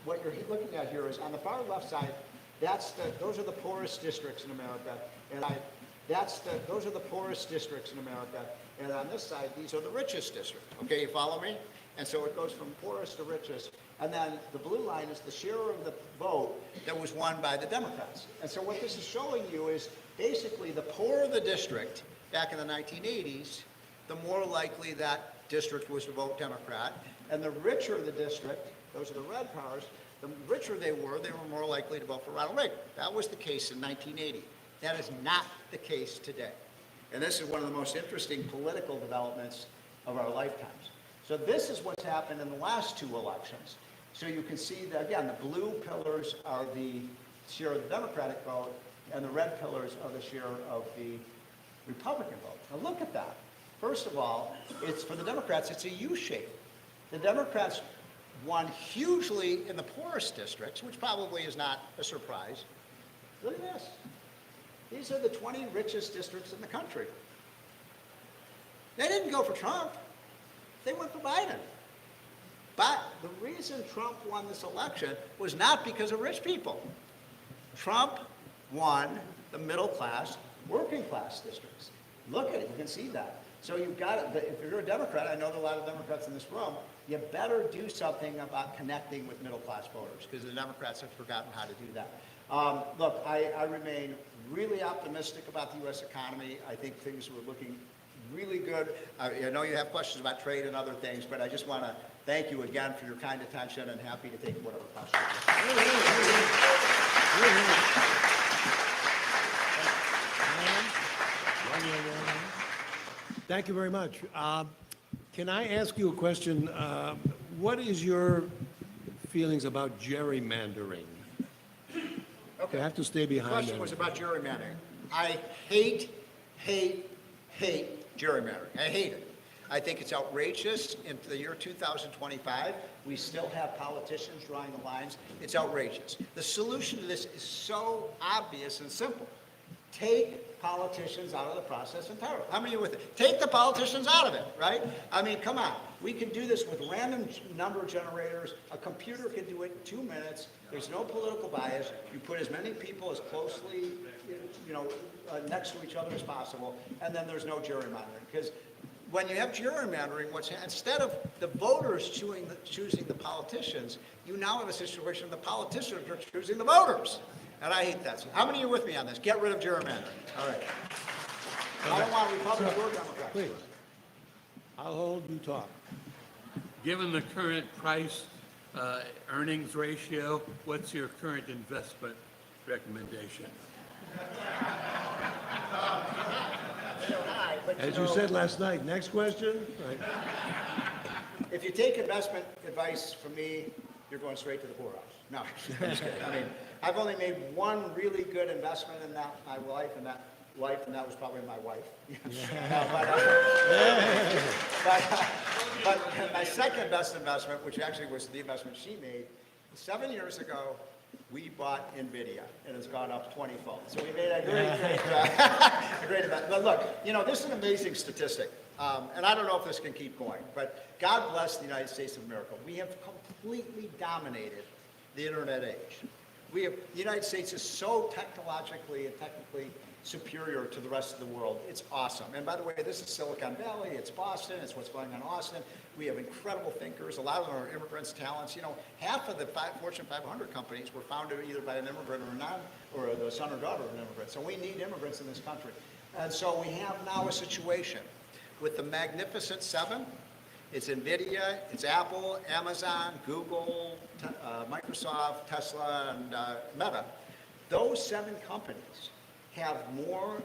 what you're looking at here is on the far left side, those are the poorest districts in America, and those are the poorest districts in America, and on this side, these are the richest districts. Okay, you follow me? And so it goes from poorest to richest, and then the blue line is the share of the vote that was won by the Democrats. And so what this is showing you is basically the poorer the district back in the 1980s, the more likely that district was to vote Democrat, and the richer the district, those are the red bars, the richer they were more likely to vote for Ronald Reagan. That was the case in 1980. That is not the case today. And this is one of the most interesting political developments of our lifetimes. So this is what's happened in the last 2 elections. So you can see that, again, the blue pillars are the share of the Democratic vote, and the red pillars are the share of the Republican vote. Now look at that. First of all, it's for the Democrats, it's a U shape. The Democrats won hugely in the poorest districts, which probably is not a surprise. Look at this. These are the 20 richest districts in the country. They didn't go for Trump. They went for Biden. But the reason Trump won this election was not because of rich people. Trump won the middle class, working class districts. Look at it, you can see that. So you've got it, if you're a Democrat, I know there are a lot of Democrats in this room, you better do something about connecting with middle class voters, because the Democrats have forgotten how to do that. Look, I remain really optimistic about the U.S. economy. I think things were looking really good. I know you have questions about trade and other things, but I just want to thank you again for your kind attention, and happy to take whatever questions you have. Thank you very much. Can I ask you a question? What is your feelings about gerrymandering? Okay. You have to stay behind The question that. was about gerrymandering. I hate gerrymandering. I hate it. I think it's outrageous. In the year 2025, we still have politicians drawing the lines. It's outrageous. The solution to this is so obvious and simple. Take politicians out of the process entirely. How many are with it? Take the politicians out of it, right? I mean, come on. We can do this with random number generators. A computer can do it in 2 minutes. There's no political bias. You put as many people as closely, next to each other as possible, and then there's no gerrymandering. Because when you have gerrymandering, instead of the voters choosing the politicians, you now have a situation the politicians are choosing the voters. And I hate that. So how many are with me on this? Get rid of gerrymandering. All right. I don't want Republicans or Democrats. Please. I'll hold you talk. Given the current price earnings ratio, what's your current investment recommendation? As you said last night, next question? Right. If you take investment advice from me, you're going straight to the poorhouse. No, I'm just kidding. I mean, I've only made one really good investment in my life, and that was probably my wife. But my second best investment, which actually was the investment she made, 7 years ago, we bought NVIDIA, and it's gone up 20-fold. So we made a a great event. But look, you know, this is an amazing statistic. And I don't know if this can keep going, but God bless the United States of America. We have completely dominated the internet age. The United States is so technologically and technically superior to the rest of the world. It's awesome. And by the way, this is Silicon Valley, it's Boston, it's what's going on in Austin. We have incredible thinkers. A lot of them are immigrants, talents. You know, half of the Fortune 500 companies were founded either by an immigrant or the son or daughter of an immigrant. So we need immigrants in this country. And so we have now a situation with the Magnificent Seven. It's NVIDIA, it's Apple, Amazon, Google, Microsoft, Tesla, and Meta. Those 7 companies have more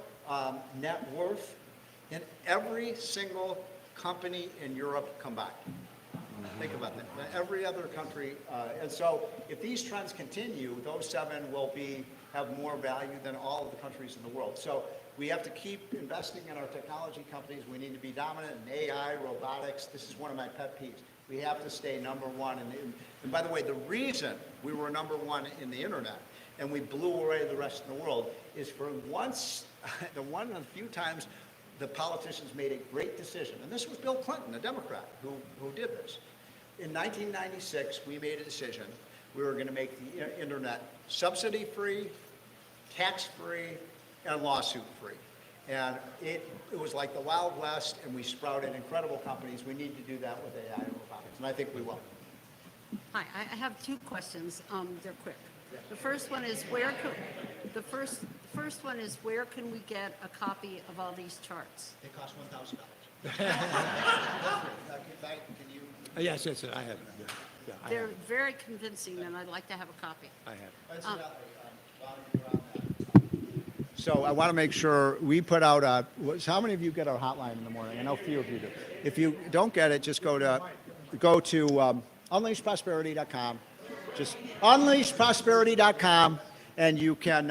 net worth than every single company in Europe combined. Think about that. Every other country, and so if these trends continue, those 7 will have more value than all of the countries in the world. So we have to keep investing in our technology companies. We need to be dominant in AI, robotics. This is one of my pet peeves. We have to stay number 1. And by the way, the reason we were number 1 in the internet and we blew away the rest of the world is for once, the one of the few times the politicians made a great decision. And this was Bill Clinton, a Democrat, who did this. In 1996, we made a decision. We were going to make the internet subsidy-free, tax-free, and lawsuit-free. And it was like the Wild West, and we sprouted incredible companies. We need to do that with AI and robotics, and I think we will. Hi, I have 2 questions. They're quick. The first one is where can we get a copy of all these charts? They cost $1,000. Can you? Yes, yes, I have it. Yeah, I They're have it. very convincing, and I'd like to have a copy. I have it. So I want to make sure we put out how many of you get our hotline in the morning? I know few of you do. If you don't get it, just go to unleashprosperity.com. Just unleashprosperity.com, and you can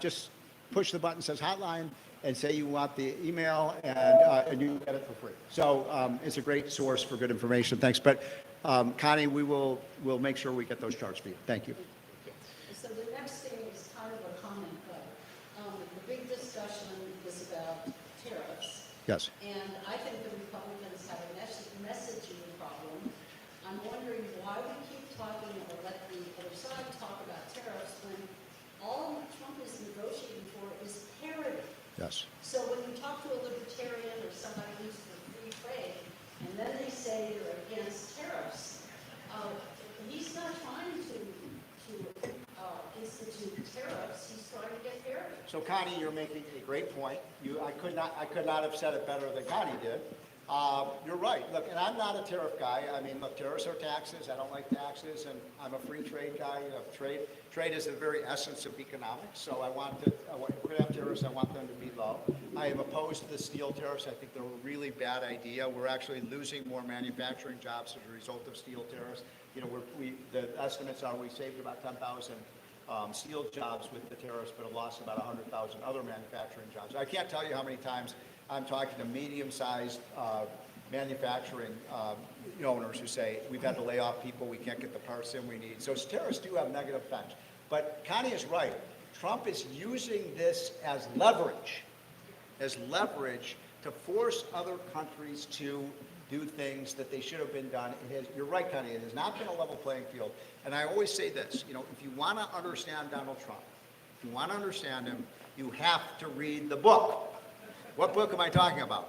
just push the button that says hotline and say you want the email, and you can get it for free. So it's a great source for good information. Thanks. But Connie, we'll make sure we get those charts for you. Thank you. So the next thing is kind of a comment, but the big discussion is about tariffs. Yes. And I think the Republicans have a messaging problem. I'm wondering why we keep talking or let the other side talk about tariffs when all Trump is negotiating for is parity. Yes. So when you talk to a libertarian or somebody who's for free trade, and then they say they're against tariffs, he's not trying to institute tariffs. He's trying to get parity. So Connie, you're making a great point. I could not have said it better than Connie did. You're right. Look, and I'm not a tariff guy. I mean, look, tariffs are taxes. I don't like taxes, and I'm a free trade guy. You know, trade is the very essence of economics. So if we have tariffs, I want them to be low. I am opposed to the steel tariffs. I think they're a really bad idea. We're actually losing more manufacturing jobs as a result of steel tariffs. You know, the estimates are we saved about 10,000 steel jobs with the tariffs, but have lost about 100,000 other manufacturing jobs. I can't tell you how many times I'm talking to medium-sized manufacturing owners who say, we've had to lay off people, we can't get the parts in we need. So tariffs do have negative effects. But Connie is right. Trump is using this as leverage to force other countries to do things that they should have been done. You're right, Connie, it has not been a level playing field. And I always say this, you know, if you want to understand Donald Trump, if you want to understand him, you have to read the book. What book am I talking about?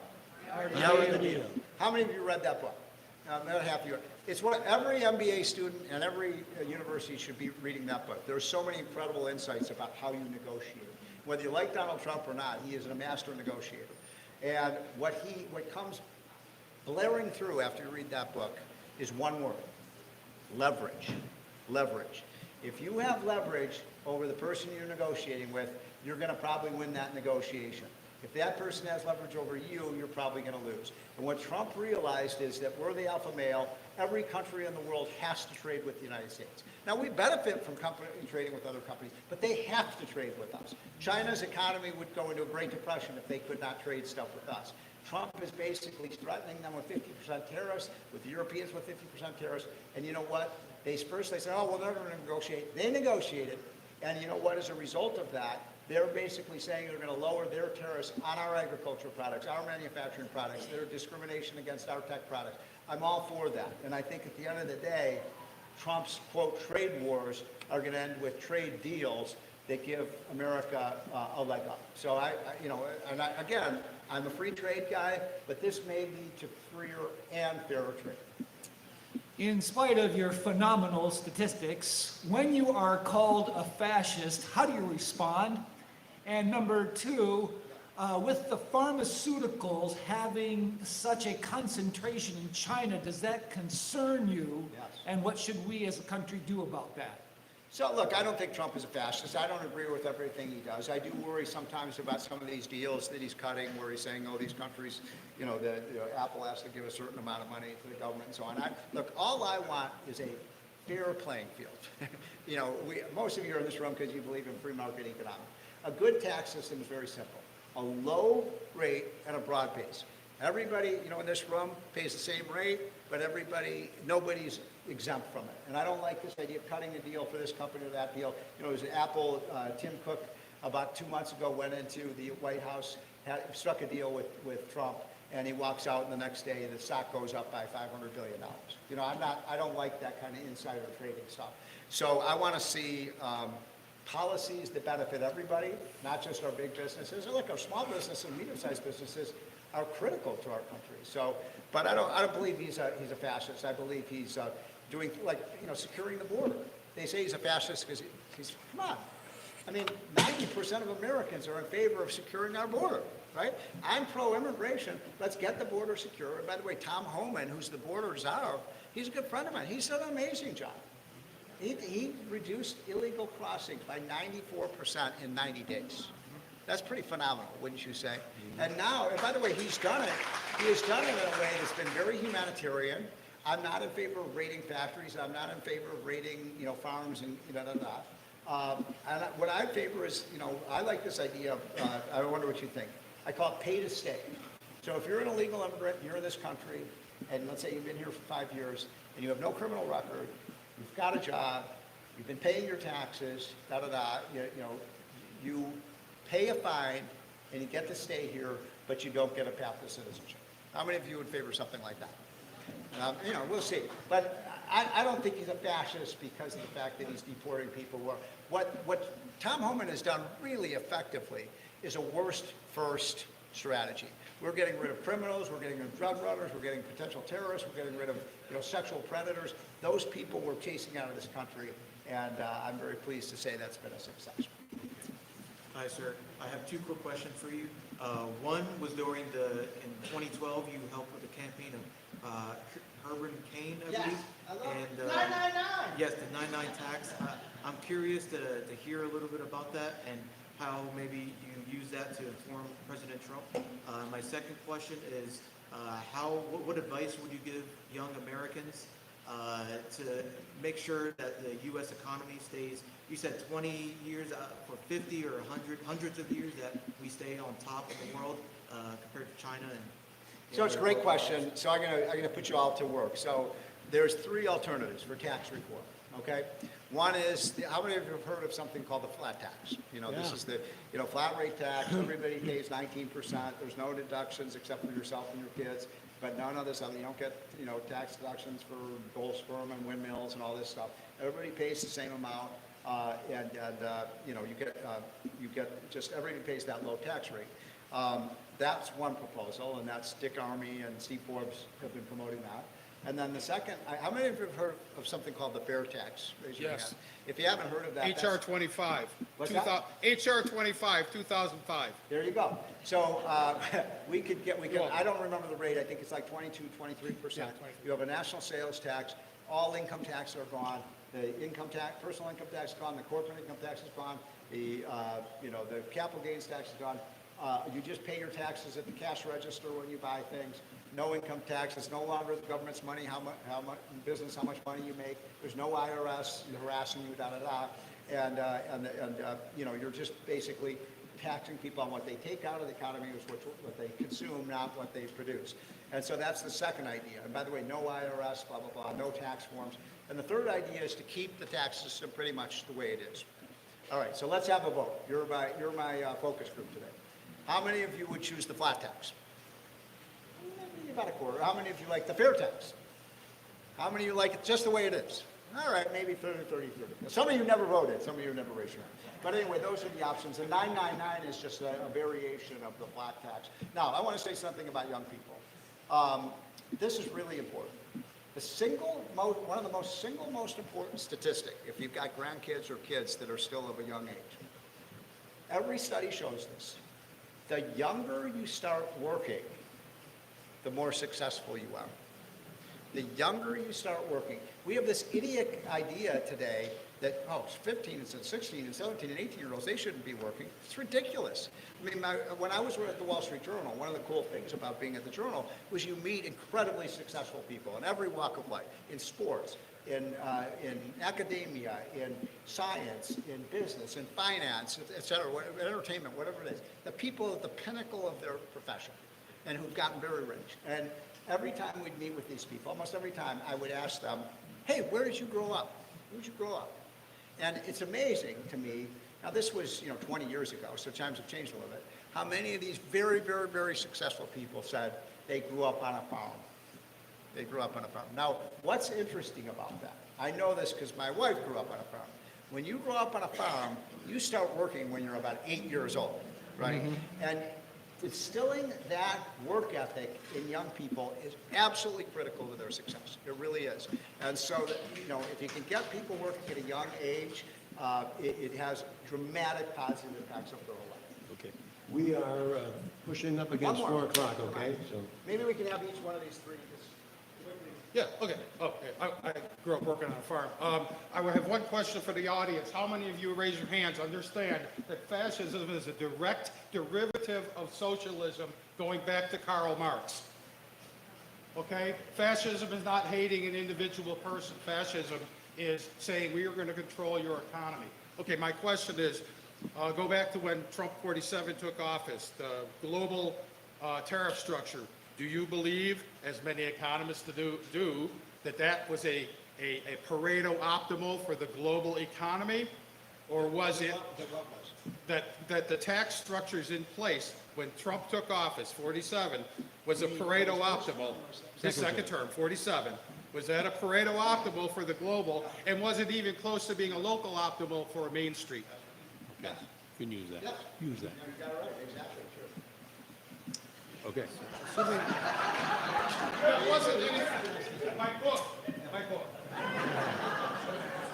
How many of you read that book? About half of you. It's what every MBA student and every university should be reading that book. There are so many incredible insights about how you negotiate. Whether you like Donald Trump or not, he is a master negotiator. And what comes blaring through after you read that book is one word: leverage. Leverage. If you have leverage over the person you're negotiating with, you're going to probably win that negotiation. If that person has leverage over you, you're probably going to lose. And what Trump realized is that we're the alpha male. Every country in the world has to trade with the United States. Now, we benefit from trading with other companies, but they have to trade with us. China's economy would go into a Great Depression if they could not trade stuff with us. Trump is basically threatening them with 50% tariffs, with the Europeans with 50% tariffs. And you know what? they said, oh, well, they're going to negotiate. They negotiated, and you know what? As a result of that, they're basically saying they're going to lower their tariffs on our agricultural products, our manufacturing products, their discrimination against our tech products. I'm all for that, and I think at the end of the day, Trump's, quote, trade wars are going to end with trade deals that give America a leg up. So again, I'm a free trade guy, but this may lead to freer and fairer trade. In spite of your phenomenal statistics, when you are called a fascist, how do you respond? And number two, with the pharmaceuticals having such a concentration in China, does that concern you? Yes. And what should we as a country do about that? So look, I don't think Trump is a fascist. I don't agree with everything he does. I do worry sometimes about some of these deals that he's cutting where he's saying, oh, these countries, Apple has to give a certain amount of money to the government and so on. Look, all I want is a fair playing field. Most of you are in this room because you believe in free market economics. A good tax system is very simple. A low rate and a broad base. Everybody, in this room pays the same rate, but nobody's exempt from it. And I don't like this idea of cutting a deal for this company or that deal. It was Apple, Tim Cook, about 2 months ago, went into the White House, struck a deal with Trump, and he walks out, and the next day the stock goes up by $500 billion. I don't like that kind of insider trading stuff. So I want to see policies that benefit everybody, not just our big businesses. And look, our small businesses and medium-sized businesses are critical to our country. So, but I don't believe he's a fascist. I believe he's doing securing the border. They say he's a fascist because come on. I mean, 90% of Americans are in favor of securing our border, right? I'm pro-immigration. Let's get the border secure. And by the way, Tom Homan, who's the border czar, he's a good friend of mine. He's done an amazing job. He reduced illegal crossings by 94% in 90 days. That's pretty phenomenal, wouldn't you say? And now, and by the way, he's done it. He has done it in a way that's been very humanitarian. I'm not in favor of raiding factories. I'm not in favor of raiding, farms and And what I favor is, I like this idea of, I wonder what you think. I call it pay to stay. So if you're an illegal immigrant, you're in this country, and let's say you've been here for 5 years, and you have no criminal record, you've got a job, you've been paying your taxes, you pay a fine, and you get to stay here, but you don't get a path to citizenship. How many of you would favor something like that? We'll see. But I don't think he's a fascist because of the fact that he's deporting people. What Tom Homan has done really effectively is a worst first strategy. We're getting rid of criminals, we're getting rid of drug runners, we're getting potential terrorists, we're getting rid of sexual predators. Those people we're chasing out of this country, and I'm very pleased to say that's been a success. Hi, sir. I have two quick questions for you. One was in 2012, you helped with the campaign of Herbert Kane, I believe. I love and, 999. Yes, the 99 tax. I'm curious to hear a little bit about that and how maybe you use that to inform President Trump. My second question is, what advice would you give young Americans to make sure that the U.S. economy stays, you said 20 years, for 50 or 100, hundreds of years, that we stay on top of the world compared to China? So it's a great question. So I'm gonna put you all to work. So there's 3 alternatives for tax reform, okay? One is, how many of you have heard of something called the flat tax? This is the, flat rate tax. Everybody pays 19%. There's no deductions except for yourself and your kids. But none of this, you don't get, tax deductions for gold sperm and windmills and all this stuff. Everybody pays the same amount, you get just everybody pays that low tax rate. That's one proposal, and that's Dick Armey and Steve Forbes have been promoting that. And then the second, how many of you have heard of something called the fair tax? Raise your Yes. hand. If you haven't heard of that, HR 25. What's that? HR 25, 2005. there you go. So we could, I don't remember the rate, I think it's like 22, 23%. Yeah, 23. You have a national sales tax, all income taxes are gone, the personal income tax is gone, the corporate income tax is gone, the capital gains tax is gone. You just pay your taxes at the cash register when you buy things. No income tax. It's no longer the government's money, how much business, how much money you make. There's no IRS harassing you, and you're just basically taxing people on what they take out of the economy, is what they consume, not what they produce. And so that's the second idea. And by the way, no IRS, blah, blah, blah, no tax forms. And the third idea is to keep the tax system pretty much the way it is. All right, so let's have a vote. You're my focus group today. How many of you would choose the flat tax? Maybe about a quarter. How many of you like the fair tax? How many of you like it just the way it is? All right, maybe 30. Some of you never voted. Some of you never raised your hand. But anyway, those are the options. And 999 is just a variation of the flat tax. Now, I want to say something about young people. This is really important. One of the most important statistic, if you've got grandkids or kids that are still of a young age, every study shows this. The younger you start working, the more successful you are. The younger you start working. We have this idiot idea today that, 15 and 16 and 17 and 18-year-olds, they shouldn't be working. It's ridiculous. I mean, when I was at the Wall Street Journal, one of the cool things about being at the Journal was you meet incredibly successful people in every walk of life, in sports, in academia, in science, in business, in finance, et cetera, entertainment, whatever it is. The people at the pinnacle of their profession and who've gotten very rich. And every time we'd meet with these people, almost every time, I would ask them, hey, where did you grow up? Where did you grow up? And it's amazing to me, now this was 20 years ago, so times have changed a little bit, how many of these very, very, very successful people said they grew up on a farm. They grew up on a farm. Now, what's interesting about that? I know this because my wife grew up on a farm. When you grow up on a farm, you start working when you're about 8 years old, right? Mm-hmm. And instilling that work ethic in young people is absolutely critical to their success. It really is. And so, if you can get people working at a young age, it has dramatic positive impacts on their whole life. Okay. We are pushing up against 4 o'clock, okay? So maybe we can have each one of these three. Yeah, okay. I grew up working on a farm. I would have one question for the audience. How many of you, raise your hands, understand that fascism is a direct derivative of socialism going back to Karl Marx? Okay? Fascism is not hating an individual person. Fascism is saying we are going to control your economy. Okay, my question is, go back to when Trump 47 took office, the global tariff structure. Do you believe, as many economists do, that was a Pareto optimal for the global economy? Or was it that the tax structures in place when Trump took office, 47, was a Pareto optimal? His second term, 47. Was that a Pareto optimal for the global? And was it even close to being a local optimal for Main Street? Yes. You can use that. Yes. Use that. You got it right, exactly, sure. Okay. That wasn't anything. My book.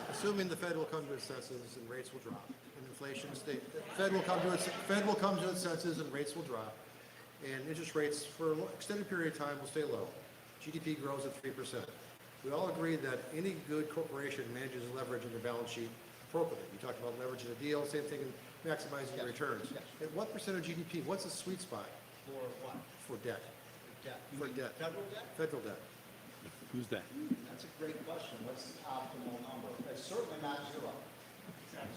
Assuming the Fed will come to its senses and rates will drop, and inflation stay, Fed will come to its senses and rates will drop, and interest rates for an extended period of time will stay low. GDP grows at 3%. We all agree that any good corporation manages leverage in their balance sheet appropriately. You talked about leveraging a deal, same thing in maximizing your returns. Yes. At what percent of GDP? What's the sweet spot For what? for debt? Debt. For debt. Federal debt? Federal debt. Use that. That's a great question. What's the optimal number? It's certainly not zero.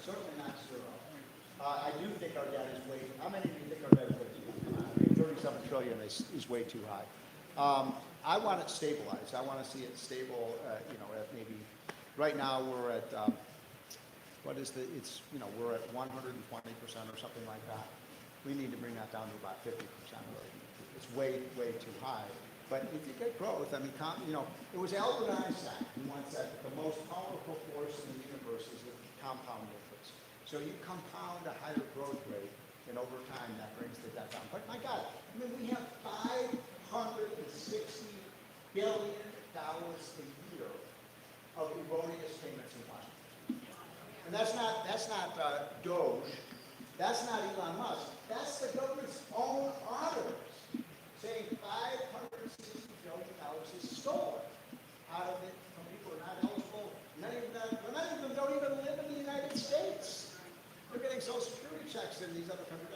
Certainly not zero. I do think our debt is way, how many of you think our debt is way too high? 37 trillion is way too high. I want it stabilized. I want to see it stable, at maybe, right now we're at, we're at 120% or something like that. We need to bring that down to about 50%. It's way, way too high. But if you get growth, I mean, it was Albert Einstein who once said that the most powerful force in the universe is the compound interest. So you compound a higher growth rate, and over time that brings the debt down. But my God, I mean, we have $560 billion a year of erroneous payments in Washington. And that's not Doge. That's not Elon Musk. That's the government's own auditors saying $560 billion is stolen out of it from people who are not eligible. Many of them don't even live in the United States. They're getting Social Security checks in these other countries.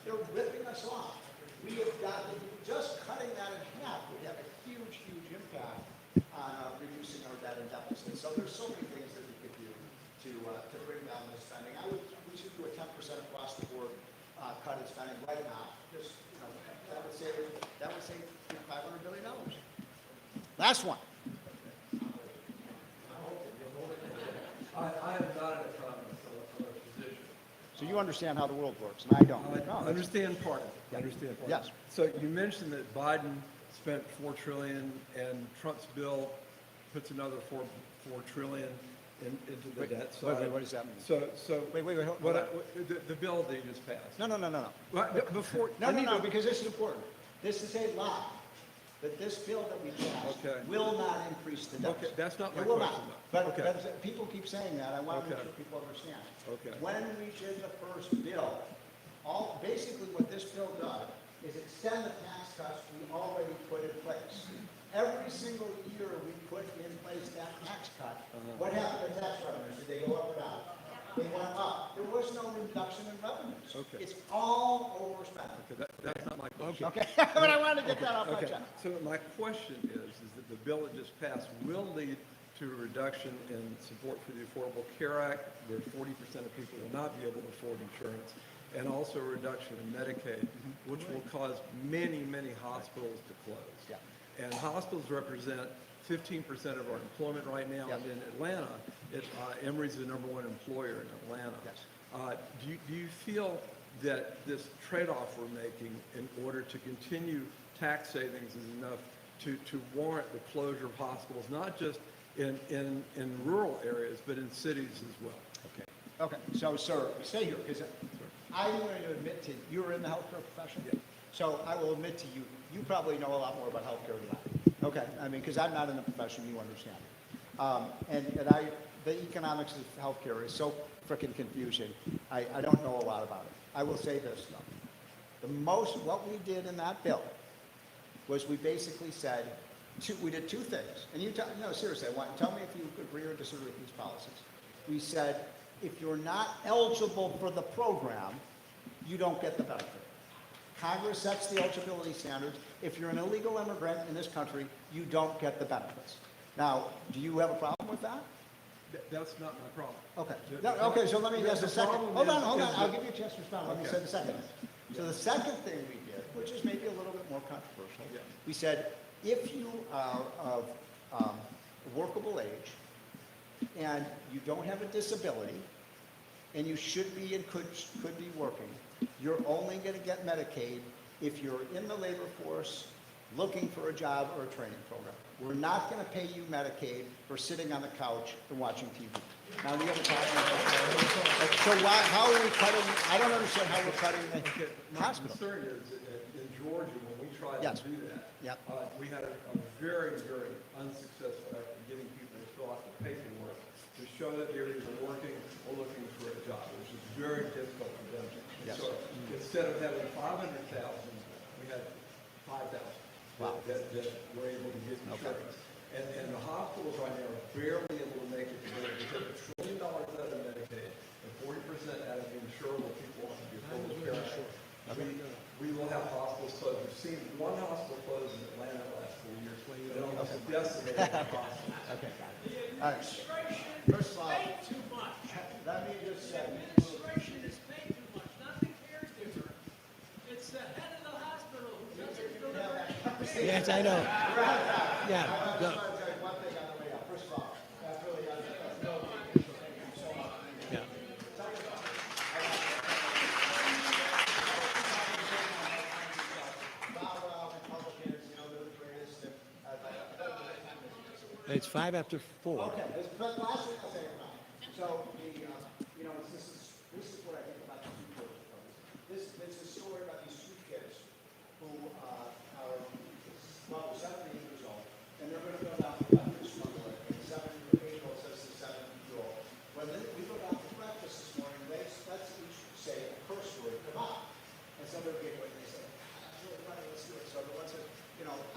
They're ripping us off. We have got to, just cutting that in half would have a huge, huge impact on reducing our debt and deficit. So there's so many things that we could do to bring down the spending. We should do a 10% across the board cut in spending right now. Just, that would save $500 billion. Last one. So you understand how the world works, and I don't. I No, that's- understand part of it. I Yeah. understand part Yes. of it. So you mentioned that Biden spent $4 trillion and Trump's bill puts another four trillion into the Wait, debt wait, side. wait, what does that mean? So. Wait, hold what on. the bill that you just passed. No. Well, before. No, I need to- because this is important. This is a lie, that this bill that we passed Okay. will not increase the deficit. Okay, that's not my It will not. question, though. But, Okay. but people keep saying that, I want to make Okay. sure people understand. Okay. When we did the first bill, basically what this bill does is extend the tax cuts we already put in place. Every single year we put in place that tax cut, what happened to tax revenues? Did they go up or down? They went up. There was no reduction in revenues. Okay. It's all overspent. Okay, that's not my question. Okay, but I wanted to get that off my Okay, chest. so my question is that the bill that just passed will lead to a reduction in support for the Affordable Care Act, where 40% of people will not be able to afford insurance, and also a reduction in Medicaid, which will cause many, many hospitals to close. Yeah. And hospitals represent 15% of our employment right now, and in Atlanta, Emory's the #1 employer in Atlanta. Yes. Do you feel that this trade-off we're making in order to continue tax savings is enough to warrant the closure of hospitals, not just in rural areas, but in cities as well? Okay, so, sir, stay here, because I'm going to admit to, you're in the healthcare profession? Yeah. So I will admit to you, you probably know a lot more about healthcare than I. Okay, I mean, because I'm not in the profession, you understand. The economics of healthcare is so frickin' confusing, I don't know a lot about it. I will say this, though. What we did in that bill was we basically said, we did two things. And no, seriously, tell me if you agree or disagree with these policies. We said, if you're not eligible for the program, you don't get the benefit. Congress sets the eligibility standards. If you're an illegal immigrant in this country, you don't get the benefits. Now, do you have a problem with that? That's not my problem. Okay. No, okay, so let me ask the second. problem Hold on, is I'll that- give you a chance to respond. Let me Okay. say the second thing. So the second thing we did, which is maybe a little bit more controversial, Yeah. we said, if you are of workable age and you don't have a disability and you should be and could be working, you're only going to get Medicaid if you're in the labor force, looking for a job or a training program. We're not going to pay you Medicaid for sitting on the couch and watching TV. Now, the other part, so how are we cutting, I don't understand how we're cutting the My hospital. concern is that in Georgia, when we tried Yes. to do that, Yep. we had a very, very unsuccessful effort in getting people to fill out the paperwork to show that they're either working or looking for a job, which is very difficult for them. And Yes. so instead of having 500,000, we had 5,000 Wow. that were able to get insurance. And the hospitals right now are barely able to make it to where they took $1 trillion out of Medicaid and 40% out of the insurable people on the Affordable Care Act. We will have hospitals closed. We've seen one hospital close in Atlanta the last 4 years. It almost decimated the hospital. Okay, got it. All right. First of all, let me just say, Administration is paid too much, not the caregiver. It's the head of the hospital who doesn't deliver. Yes, I know. Yeah, I go. just want to tell you one thing on the way out. First of all, that's really, thank you so much. Yeah. Republicans, they're the greatest. It's 5 after 4. Okay, but last thing I'll say about it. So, this is what I think about these two kids. This is a story about these two kids who are, well, 7 and 8 years old, and they're going to go down to breakfast one morning. And 7-year-old says to 7-year-old, when we go down to breakfast this morning, let's each say a curse word, come on. And somebody will get away and they say, that's really funny, let's do it. So the one says,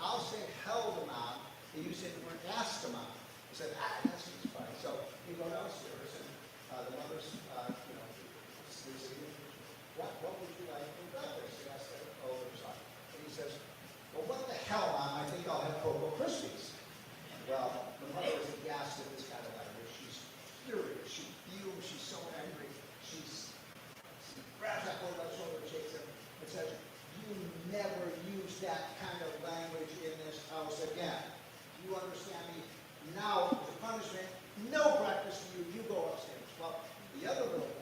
I'll say hell to mom, and you say the word ass to mom. He said, that seems funny. So he go downstairs, and the mother's, what would you like for breakfast? He asked the older son. And he says, well, what the hell, Mom? I think I'll have Cocoa Krispies. Well, the mother is aghast at this kind of language. She's furious. She fumes. She's so angry. She grabs that boy by the shoulder and shakes him and says, you never use that kind of language in this house again. You understand me? Now, as a punishment, no breakfast for you. You go upstairs. Well, the other little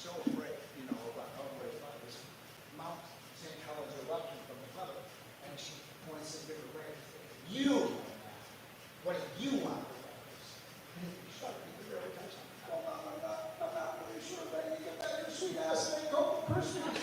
so afraid, you know, about this Mount St. Helens eruption from the weather, and she points to the bigger branch. You, what do you want to do about this? And he started to every time. I'm not really sure that you get back your sweet ass and go for Christmas.